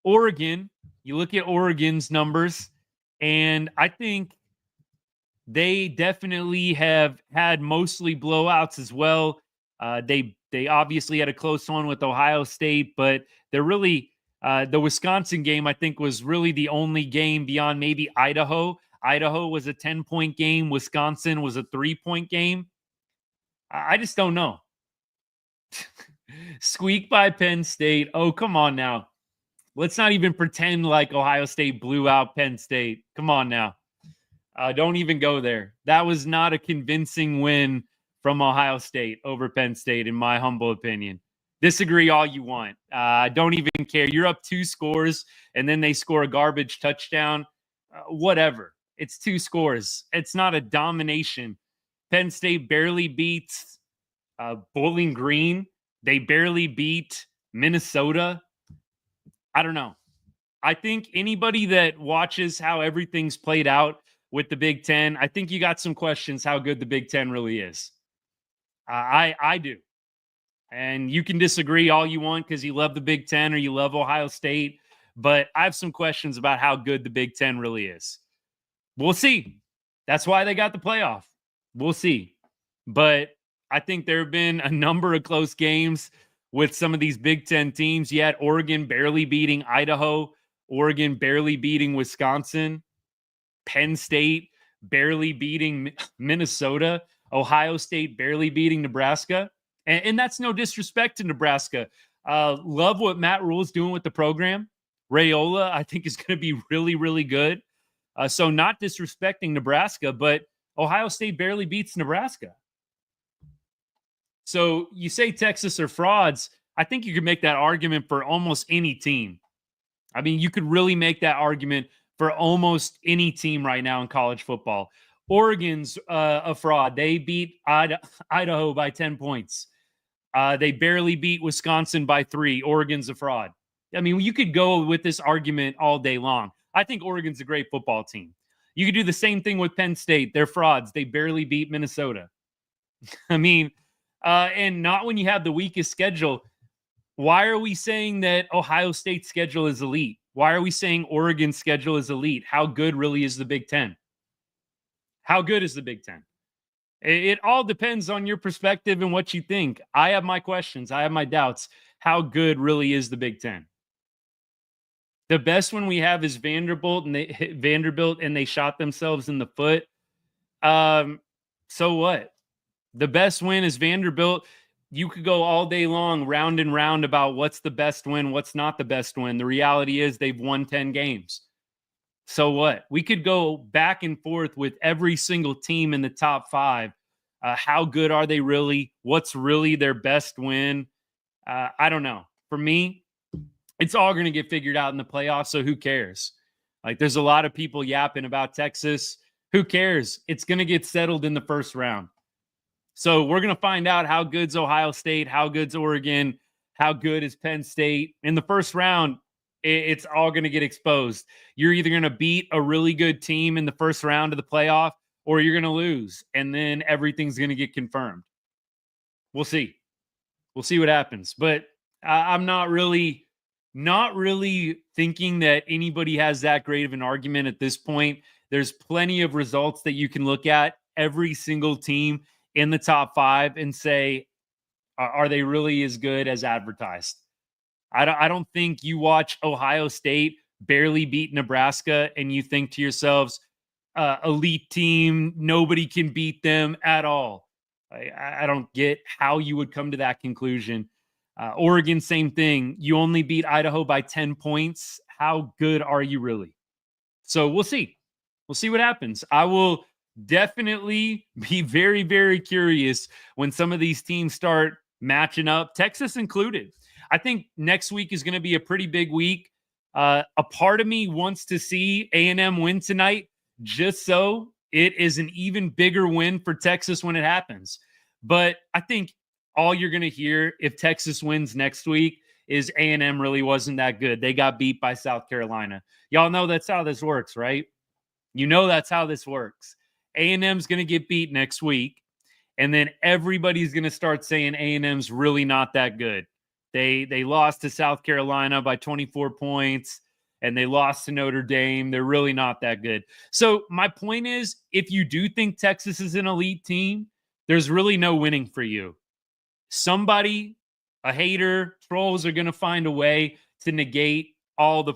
Oregon, you look at Oregon's numbers, and I think they definitely have had mostly blowouts as well. They obviously had a close one with Ohio State, but they're really the Wisconsin game, I think, was really the only game beyond maybe Idaho. Idaho was a 10-point game. Wisconsin was a 3-point game. I just don't know. Squeak by Penn State. Oh, come on now. Let's not even pretend like Ohio State blew out Penn State. Come on now. Don't even go there. That was not a convincing win from Ohio State over Penn State, in my humble opinion. Disagree all you want. Don't even care. You're up 2 scores, and then they score a garbage touchdown. Whatever. It's 2 scores. It's not a domination. Penn State barely beats Bowling Green. They barely beat Minnesota. I don't know. I think anybody that watches how everything's played out with the Big Ten, I think you got some questions how good the Big Ten really is. I do. And you can disagree all you want because you love the Big Ten or you love Ohio State. But I have some questions about how good the Big Ten really is. We'll see. That's why they got the playoff. We'll see. But I think there have been a number of close games with some of these Big Ten teams. You had Oregon barely beating Idaho, Oregon barely beating Wisconsin, Penn State barely beating Minnesota, Ohio State barely beating Nebraska. And that's no disrespect to Nebraska. Love what Matt Rule's doing with the program. Raiola, I think, is going to be really, really good. So not disrespecting Nebraska, but Ohio State barely beats Nebraska. So you say Texas are frauds. I think you could make that argument for almost any team. I mean, you could really make that argument for almost any team right now in college football. Oregon's a fraud. They beat Idaho by 10 points. They barely beat Wisconsin by 3. Oregon's a fraud. I mean, you could go with this argument all day long. I think Oregon's a great football team. You could do the same thing with Penn State. They're frauds. They barely beat Minnesota. I mean, and not when you have the weakest schedule. Why are we saying that Ohio State's schedule is elite? Why are we saying Oregon's schedule is elite? How good really is the Big Ten? How good is the Big Ten? It all depends on your perspective and what you think. I have my questions. I have my doubts. How good really is the Big Ten? The best one we have is Vanderbilt, and they shot themselves in the foot. So what? The best win is Vanderbilt. You could go all day long, round and round, about what's the best win, what's not the best win. The reality is they've won 10 games. So what? We could go back and forth with every single team in the top 5. How good are they really? What's really their best win? I don't know. For me, it's all going to get figured out in the playoffs, so who cares? Like, there's a lot of people yapping about Texas. Who cares? It's going to get settled in the first round. So we're going to find out how good's Ohio State, how good's Oregon, how good is Penn State. In the first round, it's all going to get exposed. You're either going to beat a really good team in the first round of the playoff, or you're going to lose, and then everything's going to get confirmed. We'll see. We'll see what happens. But I'm not really thinking that anybody has that great of an argument at this point. There's plenty of results that you can look at every single team in the top 5 and say, are they really as good as advertised? I don't think you watch Ohio State barely beat Nebraska and you think to yourselves, elite team, nobody can beat them at all. I don't get how you would come to that conclusion. Oregon, same thing. You only beat Idaho by 10 points. How good are you really? So we'll see. We'll see what happens. I will definitely be very, very curious when some of these teams start matching up, Texas included. I think next week is going to be a pretty big week. A part of me wants to see A&M win tonight, just so it is an even bigger win for Texas when it happens. But I think all you're going to hear if Texas wins next week is A&M really wasn't that good. They got beat by South Carolina. Y'all know that's how this works, right? You know that's how this works. A&M's going to get beat next week, and then everybody's going to start saying A&M's really not that good. They lost to South Carolina by 24 points, and they lost to Notre Dame. They're really not that good. So my point is, if you do think Texas is an elite team, there's really no winning for you. Somebody, a hater, trolls are going to find a way to negate all the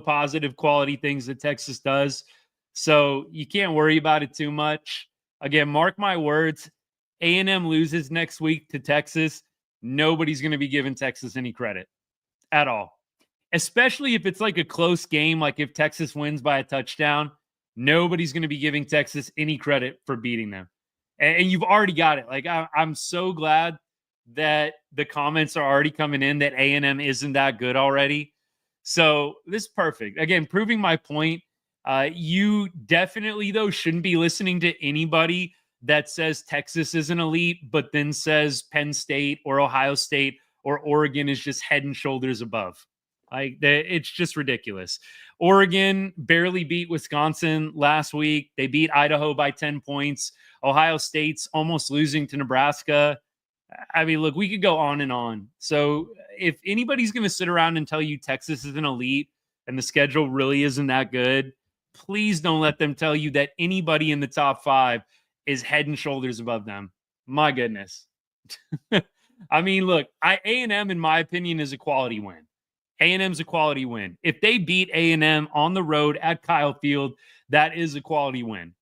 positive quality things that Texas does. So you can't worry about it too much. Again, mark my words, A&M loses next week to Texas. Nobody's going to be giving Texas any credit at all, especially if it's like a close game. Like if Texas wins by a touchdown, nobody's going to be giving Texas any credit for beating them. And you've already got it. Like I'm so glad that the comments are already coming in that A&M isn't that good already. So this is perfect. Again, proving my point. You definitely, though, shouldn't be listening to anybody that says Texas is an elite, but then says Penn State or Ohio State or Oregon is just head and shoulders above. Like, it's just ridiculous. Oregon barely beat Wisconsin last week. They beat Idaho by 10 points. Ohio State's almost losing to Nebraska. I mean, look, we could go on and on. So if anybody's going to sit around and tell you Texas is an elite and the schedule really isn't that good, please don't let them tell you that anybody in the top 5 is head and shoulders above them. My goodness. I mean, look, A&M, in my opinion, is a quality win. A&M's a quality win. If they beat A&M on the road at Kyle Field, that is a quality win.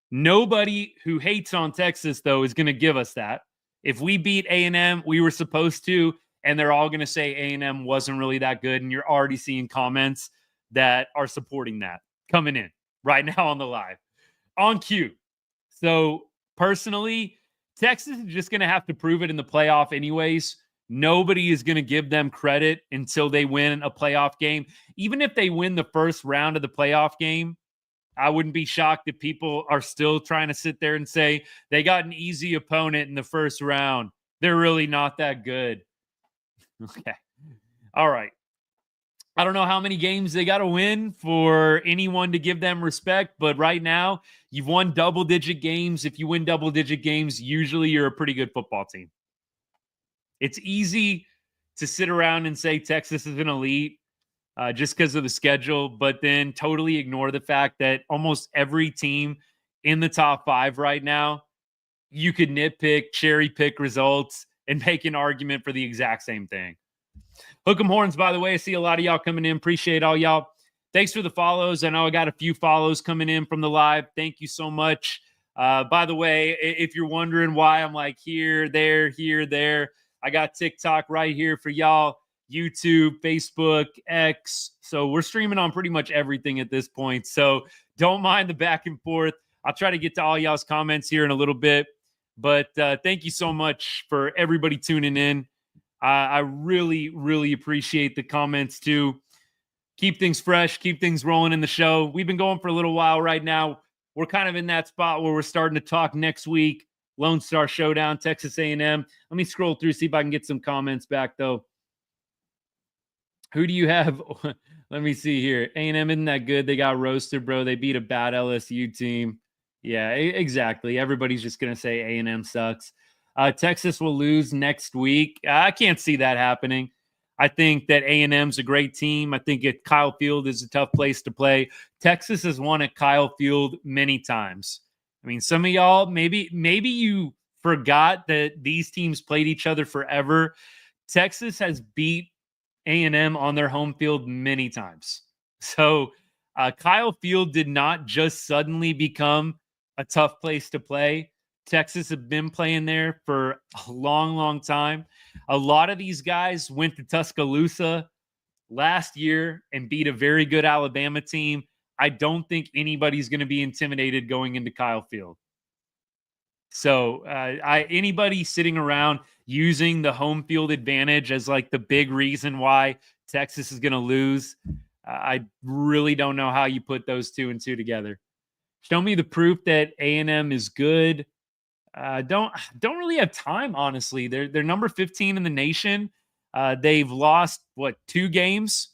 Nobody who hates on Texas, though, is going to give us that. If we beat A&M, we were supposed to, and they're all going to say A&M wasn't really that good, and you're already seeing comments that are supporting that coming in right now on the live. On cue. So, personally, Texas is just going to have to prove it in the playoff anyways. Nobody is going to give them credit until they win a playoff game. Even if they win the first round of the playoff game, I wouldn't be shocked if people are still trying to sit there and say they got an easy opponent in the first round. They're really not that good. Okay. All right. I don't know how many games they got to win for anyone to give them respect, but right now, you've won double-digit games. If you win double-digit games, usually you're a pretty good football team. It's easy to sit around and say Texas is an elite just because of the schedule, but then totally ignore the fact that almost every team in the top 5 right now, you could nitpick, cherry pick results, and make an argument for the exact same thing. Hook 'em horns, by the way. I see a lot of y'all coming in. Appreciate all y'all. Thanks for the follows. I know I got a few follows coming in from the live. Thank you so much. By the way, if you're wondering why I'm like here, there, I got TikTok right here for y'all, YouTube, Facebook, X. So we're streaming on pretty much everything at this point. So don't mind the back and forth. I'll try to get to all y'all's comments here in a little bit. But thank you so much for everybody tuning in. I really, really appreciate the comments too. Keep things fresh, keep things rolling in the show. We've been going for a little while right now. We're kind of in that spot where we're starting to talk next week. Lone Star Showdown, Texas A&M. Let me scroll through, see if I can get some comments back, though. Who do you have? Let me see here. A&M isn't that good. They got roasted, bro. They beat a bad LSU team. Yeah, exactly. Everybody's just going to say A&M sucks. Texas will lose next week. I can't see that happening. I think that A&M's a great team. I think Kyle Field is a tough place to play. Texas has won at Kyle Field many times. I mean, some of y'all, maybe you forgot that these teams played each other forever. Texas has beat A&M on their home field many times. So Kyle Field did not just suddenly become a tough place to play. Texas have been playing there for a long, long time. A lot of these guys went to Tuscaloosa last year and beat a very good Alabama team. I don't think anybody's going to be intimidated going into Kyle Field. So anybody sitting around using the home field advantage as like the big reason why Texas is going to lose, I really don't know how you put those 2 and 2 together. Show me the proof that A&M is good. Don't really have time, honestly. They're number 15 in the nation. They've lost 2 games.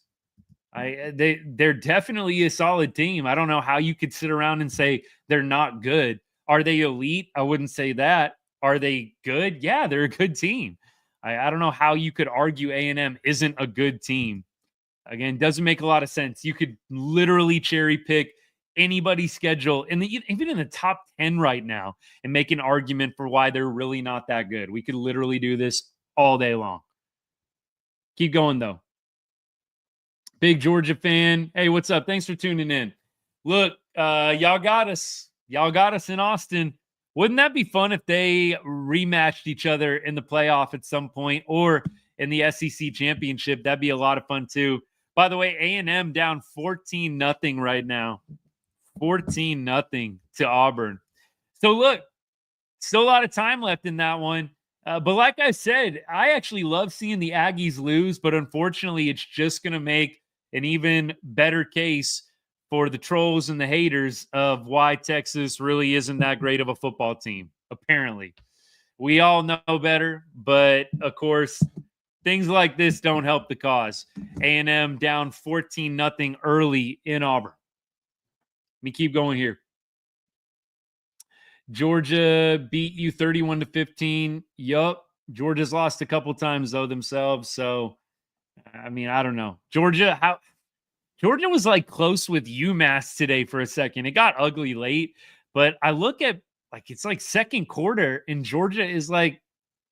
They're definitely a solid team. I don't know how you could sit around and say they're not good. Are they elite? I wouldn't say that. Are they good? Yeah, they're a good team. I don't know how you could argue A&M isn't a good team. Again, doesn't make a lot of sense. You could literally cherry pick anybody's schedule even in the top 10 right now and make an argument for why they're really not that good. We could literally do this all day long. Keep going, though. Big Georgia fan. Hey, what's up? Thanks for tuning in. Look, y'all got us. Y'all got us in Austin. Wouldn't that be fun if they rematched each other in the playoff at some point or in the SEC championship? That'd be a lot of fun, too. By the way, A&M down 14-0 right now. 14-0 to Auburn. So, look, still a lot of time left in that one. But like I said, I actually love seeing the Aggies lose, but unfortunately, it's just going to make an even better case for the trolls and the haters of why Texas really isn't that great of a football team, apparently. We all know better, but, of course, things like this don't help the cause. A&M down 14-0 early in Auburn. Let me keep going here. Georgia beat you 31-15. Yup. Georgia's lost a couple times, though, themselves. So, I mean, I don't know. Georgia was like close with UMass today for a second. It got ugly late, but I look at it's like second quarter and Georgia is like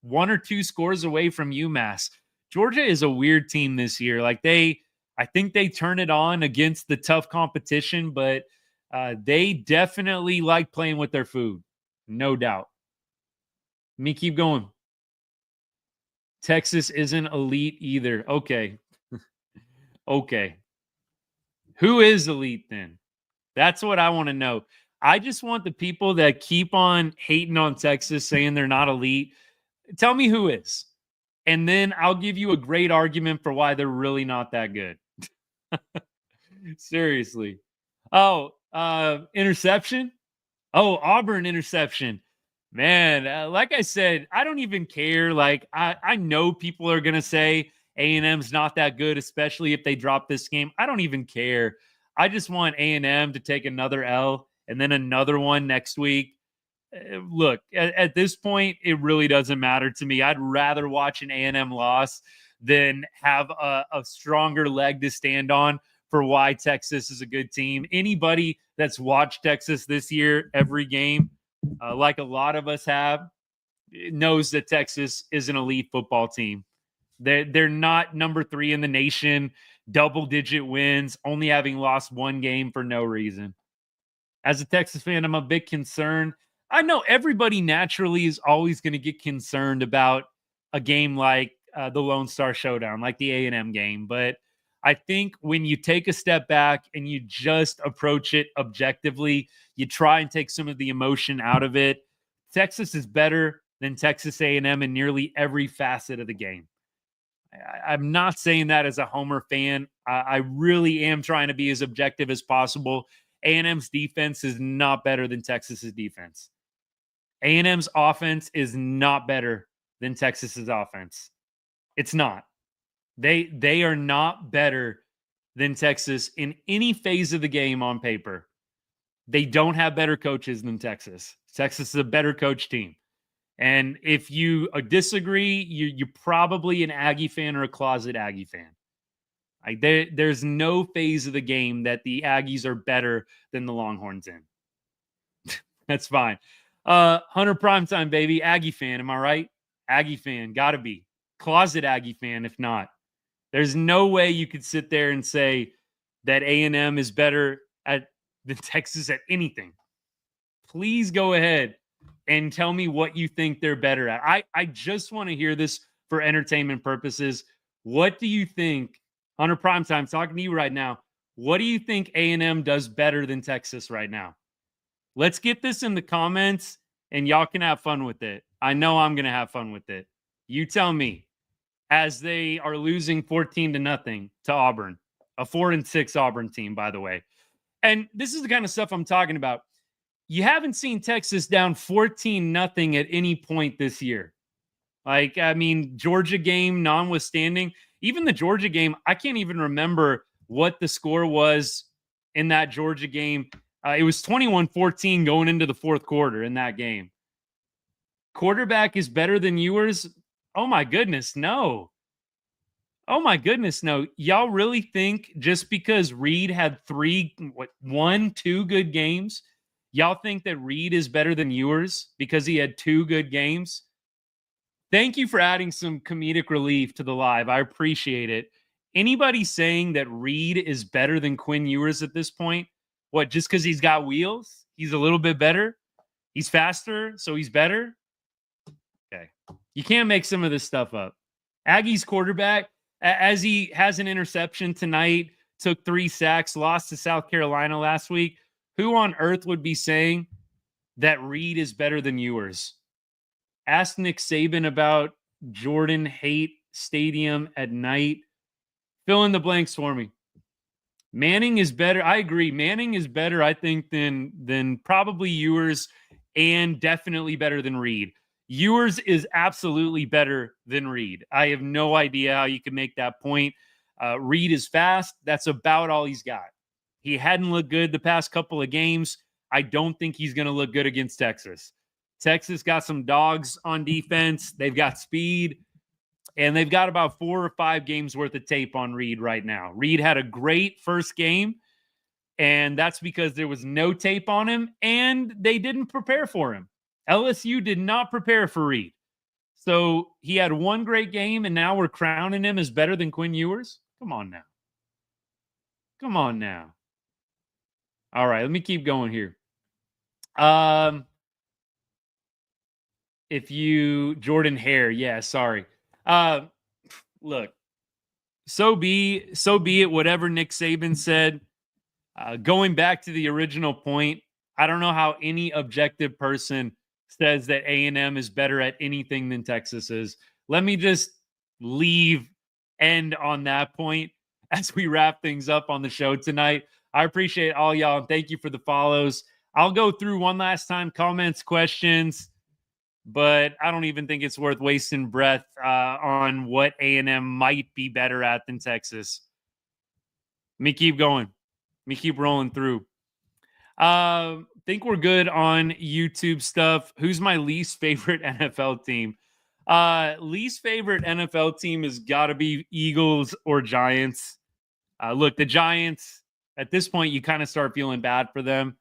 1 or 2 scores away from UMass. Georgia is a weird team this year. I think they turn it on against the tough competition, but they definitely like playing with their food. No doubt. Let me keep going. Texas isn't elite either. Okay. Okay. Who is elite then? That's what I want to know. I just want the people that keep on hating on Texas, saying they're not elite. Tell me who is. And then I'll give you a great argument for why they're really not that good. Seriously. Oh, interception? Oh, Auburn interception. Man, like I said, I don't even care. Like I know people are gonna say A&M's not that good, especially if they drop this game. I don't even care. I just want A&M to take another L and then another one next week. Look, at this point, it really doesn't matter to me. I'd rather watch an A&M loss than have a stronger leg to stand on for why Texas is a good team. Anybody that's watched Texas this year, every game, like a lot of us have, knows that Texas is an elite football team. They're not number 3 in the nation, double-digit wins, only having lost one game for no reason. As a Texas fan, I'm a bit concerned. I know everybody naturally is always going to get concerned about a game like the Lone Star Showdown, like the A&M game. But I think when you take a step back and you just approach it objectively, you try and take some of the emotion out of it. Texas is better than Texas A&M in nearly every facet of the game. I'm not saying that as a Homer fan. I really am trying to be as objective as possible. A&M's defense is not better than Texas's defense. A&M's offense is not better than Texas's offense. It's not. They are not better than Texas in any phase of the game on paper. They don't have better coaches than Texas. Texas is a better coach team. And if you disagree, you're probably an Aggie fan or a closet Aggie fan. Like there's no phase of the game that the Aggies are better than the Longhorns in. That's fine. Hunter Primetime, baby. Aggie fan, am I right? Aggie fan, gotta be. Closet Aggie fan, if not. There's no way you could sit there and say that A&M is better than Texas at anything. Please go ahead and tell me what you think they're better at. I just want to hear this for entertainment purposes. What do you think, Hunter Primetime, talking to you right now, what do you think A&M does better than Texas right now? Let's get this in the comments, and y'all can have fun with it. I know I'm going to have fun with it. You tell me, as they are losing 14-0 to Auburn, a 4-6 Auburn team, by the way. And this is the kind of stuff I'm talking about. You haven't seen Texas down 14-0 at any point this year. Like, I mean, Georgia game notwithstanding, even the Georgia game, I can't even remember what the score was in that Georgia game. It was 21-14 going into the fourth quarter in that game. Quarterback is better than yours? Oh, my goodness, no. Oh, my goodness, no. Y'all really think just because Reed had 2 good games, y'all think that Reed is better than yours because he had 2 good games? Thank you for adding some comedic relief to the live. I appreciate it. Anybody saying that Reed is better than Quinn Ewers at this point? What, just because he's got wheels? He's a little bit better? He's faster, so he's better? Okay. You can't make some of this stuff up. Aggie's quarterback, as he has an interception tonight, took 3 sacks, lost to South Carolina last week. Who on earth would be saying that Reed is better than Ewers? Ask Nick Saban about Jordan Haight Stadium at night. Fill in the blanks for me. Manning is better. I agree. Manning is better, I think, than probably Ewers, and definitely better than Reed. Ewers is absolutely better than Reed. I have no idea how you can make that point. Reed is fast. That's about all he's got. He hadn't looked good the past couple of games. I don't think he's going to look good against Texas. Texas got some dogs on defense. They've got speed, and they've got about 4 or 5 games worth of tape on Reed right now. Reed had a great first game, and that's because there was no tape on him, and they didn't prepare for him. LSU did not prepare for Reed. So he had 1 great game, and now we're crowning him as better than Quinn Ewers? Come on now. Come on now. All right, let me keep going here. Jordan Hare, yeah, sorry. Look, so be it, whatever Nick Saban said. Going back to the original point, I don't know how any objective person says that A&M is better at anything than Texas is. Let me just end on that point as we wrap things up on the show tonight. I appreciate all y'all, and thank you for the follows. I'll go through one last time, comments, questions, but I don't even think it's worth wasting breath on what A&M might be better at than Texas. Let me keep going. Let me keep rolling through. Think we're good on YouTube stuff. Who's my least favorite NFL team? Least favorite NFL team has got to be Eagles or Giants. Look, the Giants, at this point, you kind of start feeling bad for them.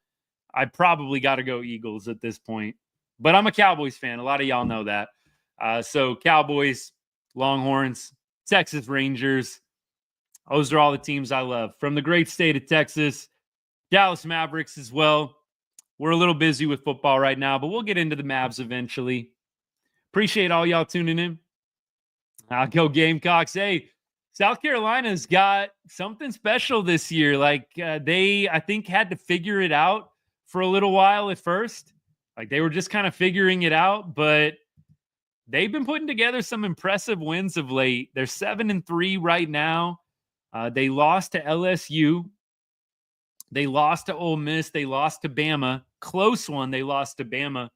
I probably got to go Eagles at this point. But I'm a Cowboys fan. A lot of y'all know that. So Cowboys, Longhorns, Texas Rangers. Those are all the teams I love. From the great state of Texas, Dallas Mavericks as well. We're a little busy with football right now, but we'll get into the Mavs eventually. Appreciate all y'all tuning in. I'll go Gamecocks. Hey, South Carolina's got something special this year. Like they, I think, had to figure it out for a little while at first. Like they were just kind of figuring it out, but they've been putting together some impressive wins of late. They're 7-3 right now. They lost to LSU. They lost to Ole Miss. They lost to Bama. Close one. They lost to Bama.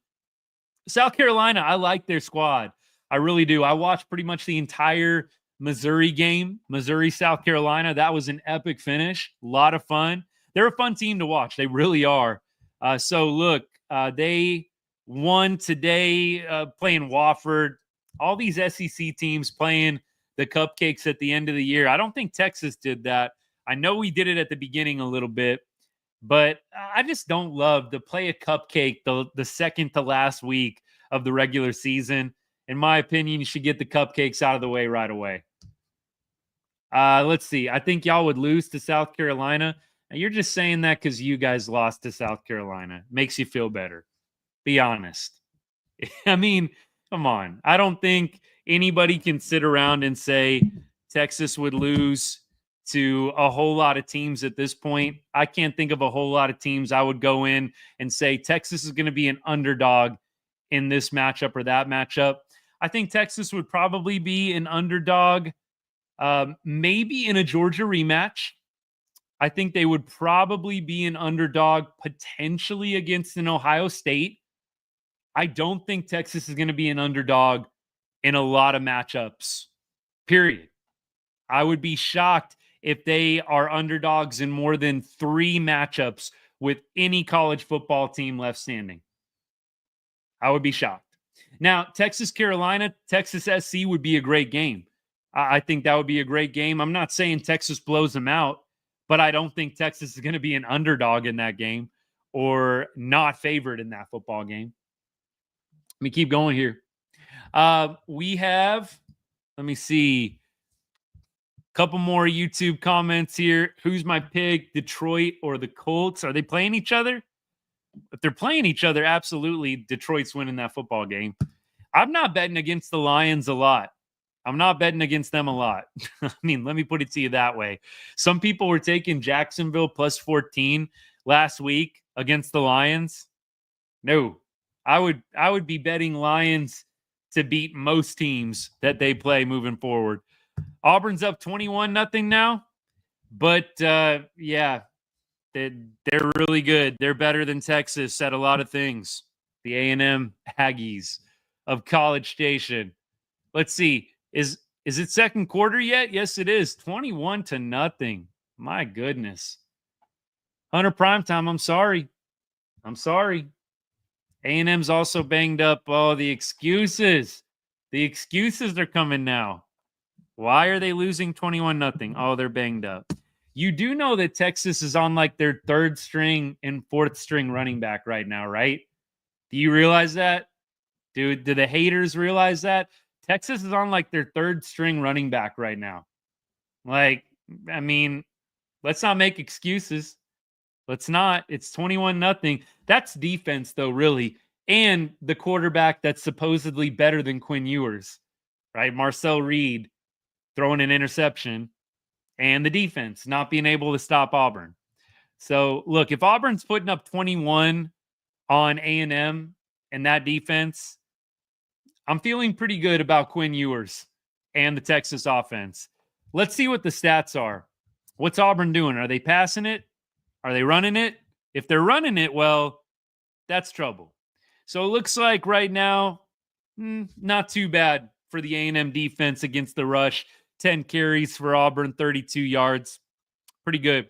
South Carolina, I like their squad. I really do. I watched pretty much the entire Missouri game, Missouri, South Carolina. That was an epic finish. A lot of fun. They're a fun team to watch. They really are. So, look, they won today playing Wofford. All these SEC teams playing the cupcakes at the end of the year. I don't think Texas did that. I know we did it at the beginning a little bit, but I just don't love to play a cupcake the second to last week of the regular season. In my opinion, you should get the cupcakes out of the way right away. Let's see. I think y'all would lose to South Carolina. Now, you're just saying that because you guys lost to South Carolina. Makes you feel better. Be honest. I mean, come on. I don't think anybody can sit around and say Texas would lose to a whole lot of teams at this point. I can't think of a whole lot of teams I would go in and say Texas is going to be an underdog in this matchup or that matchup. I think Texas would probably be an underdog, maybe in a Georgia rematch. I think they would probably be an underdog potentially against an Ohio State. I don't think Texas is going to be an underdog in a lot of matchups, period. I would be shocked if they are underdogs in more than 3 matchups with any college football team left standing. I would be shocked. Now, Texas, Carolina, Texas SC would be a great game. I think that would be a great game. I'm not saying Texas blows them out, but I don't think Texas is going to be an underdog in that game or not favored in that football game. Let me keep going here. We have, let me see, a couple more YouTube comments here. Who's my pick, Detroit or the Colts? Are they playing each other? If they're playing each other, absolutely, Detroit's winning that football game. I'm not betting against the Lions a lot. I'm not betting against them a lot. I mean, let me put it to you that way. Some people were taking Jacksonville plus 14 last week against the Lions. No, I would be betting Lions to beat most teams that they play moving forward. Auburn's up 21-0 now, but yeah, they're really good. They're better than Texas at a lot of things. The A&M Aggies of College Station. Let's see. Is it second quarter yet? Yes, it is. 21-0. My goodness. Hunter Primetime, I'm sorry. A&M's also banged up. Oh, the excuses. The excuses are coming now. Why are they losing 21-0? Oh, they're banged up. You do know that Texas is on like their 3rd string and 4th string running back right now, right? Do you realize that? Dude, do the haters realize that? Texas is on like their 3rd string running back right now. Like, I mean, let's not make excuses. Let's not. It's 21-0. That's defense, though, really. And the quarterback that's supposedly better than Quinn Ewers, right? Marcel Reed throwing an interception, and the defense not being able to stop Auburn. So, look, if Auburn's putting up 21 on A&M and that defense, I'm feeling pretty good about Quinn Ewers and the Texas offense. Let's see what the stats are. What's Auburn doing? Are they passing it? Are they running it? If they're running it, well, that's trouble. So it looks like right now, not too bad for the A&M defense against the rush. 10 carries for Auburn, 32 yards. Pretty good.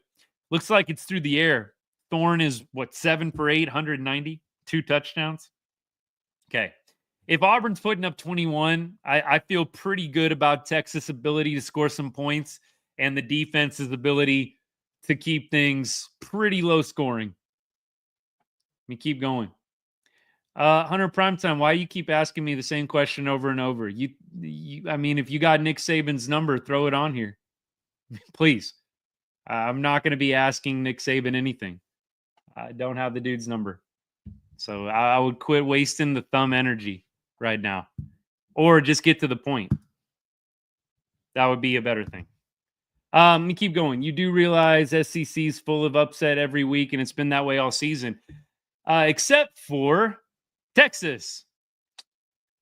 Looks like it's through the air. Thorne is, 7 for 8, 190, 2 touchdowns. Okay. If Auburn's putting up 21, I feel pretty good about Texas' ability to score some points and the defense's ability to keep things pretty low scoring. Let me keep going. Hunter Primetime, why you keep asking me the same question over and over? I mean, if you got Nick Saban's number, throw it on here. Please. I'm not going to be asking Nick Saban anything. I don't have the dude's number. So I would quit wasting the thumb energy right now. Or just get to the point. That would be a better thing. Let me keep going. You do realize SEC is full of upset every week, and it's been that way all season. Except for Texas.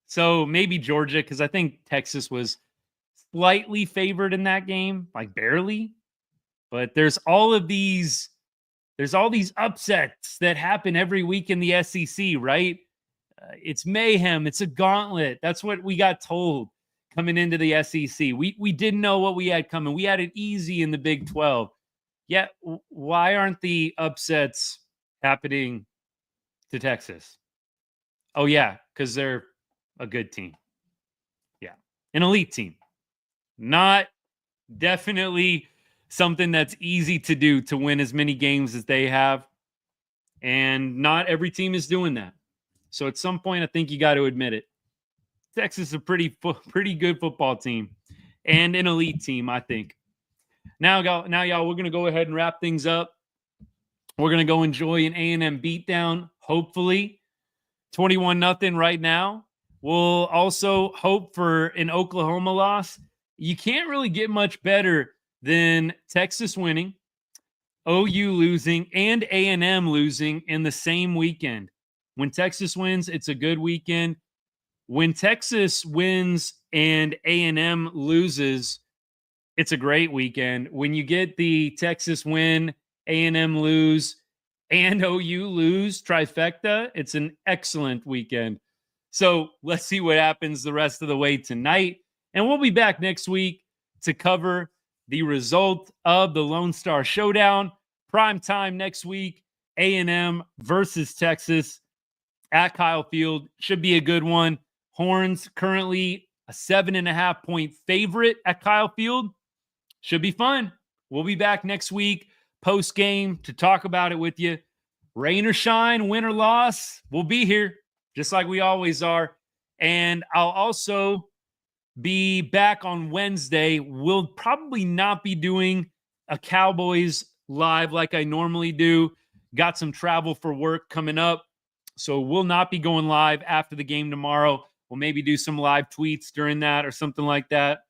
So maybe Georgia, because I think Texas was slightly favored in that game, like barely. But there's all these upsets that happen every week in the SEC, right? It's mayhem. It's a gauntlet. That's what we got told coming into the SEC. We didn't know what we had coming. We had it easy in the Big 12. Yet, why aren't the upsets happening to Texas? Oh, yeah, because they're a good team. Yeah, an elite team. Not definitely something that's easy to do to win as many games as they have. And not every team is doing that. So at some point, I think you got to admit it. Texas is a pretty good football team and an elite team, I think. Now, y'all, we're going to go ahead and wrap things up. We're going to go enjoy an A&M beatdown, hopefully. 21-0 right now. We'll also hope for an Oklahoma loss. You can't really get much better than Texas winning, OU losing, and A&M losing in the same weekend. When Texas wins, it's a good weekend. When Texas wins and A&M loses, it's a great weekend. When you get the Texas win, A&M lose, and OU lose trifecta, it's an excellent weekend. So let's see what happens the rest of the way tonight. And we'll be back next week to cover the result of the Lone Star Showdown. Prime time next week, A&M versus Texas at Kyle Field. Should be a good one. Horns currently a 7.5-point favorite at Kyle Field. Should be fun. We'll be back next week post-game to talk about it with you. Rain or shine, win or loss, we'll be here just like we always are. And I'll also be back on Wednesday. We'll probably not be doing a Cowboys live like I normally do. Got some travel for work coming up. So we'll not be going live after the game tomorrow. We'll maybe do some live tweets during that or something like that.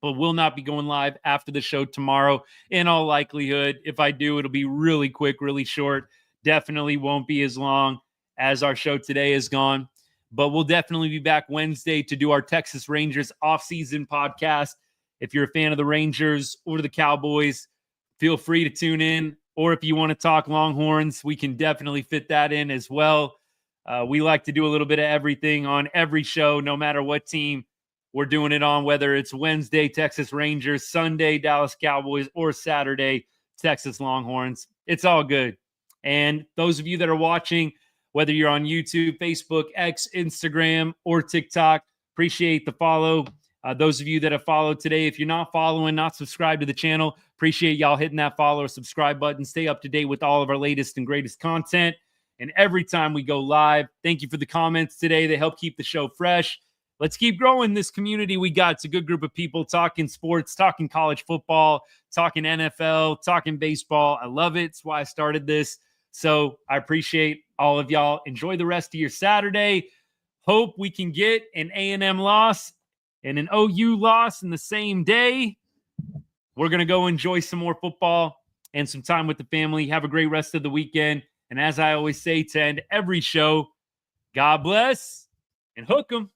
But we'll not be going live after the show tomorrow in all likelihood. If I do, it'll be really quick, really short. Definitely won't be as long as our show today is gone. But we'll definitely be back Wednesday to do our Texas Rangers offseason podcast. If you're a fan of the Rangers or the Cowboys, feel free to tune in. Or if you want to talk Longhorns, we can definitely fit that in as well. We like to do a little bit of everything on every show, no matter what team we're doing it on, whether it's Wednesday, Texas Rangers, Sunday, Dallas Cowboys, or Saturday, Texas Longhorns. It's all good. And those of you that are watching, whether you're on YouTube, Facebook, X, Instagram, or TikTok, appreciate the follow. Those of you that have followed today, if you're not following, not subscribed to the channel, appreciate y'all hitting that follow or subscribe button. Stay up to date with all of our latest and greatest content. And every time we go live, thank you for the comments today. They help keep the show fresh. Let's keep growing this community we got. It's a good group of people talking sports, talking college football, talking NFL, talking baseball. I love it. It's why I started this. So I appreciate all of y'all. Enjoy the rest of your Saturday. Hope we can get an A&M loss and an OU loss in the same day. We're going to go enjoy some more football and some time with the family. Have a great rest of the weekend. And as I always say to end every show, God bless and hook 'em.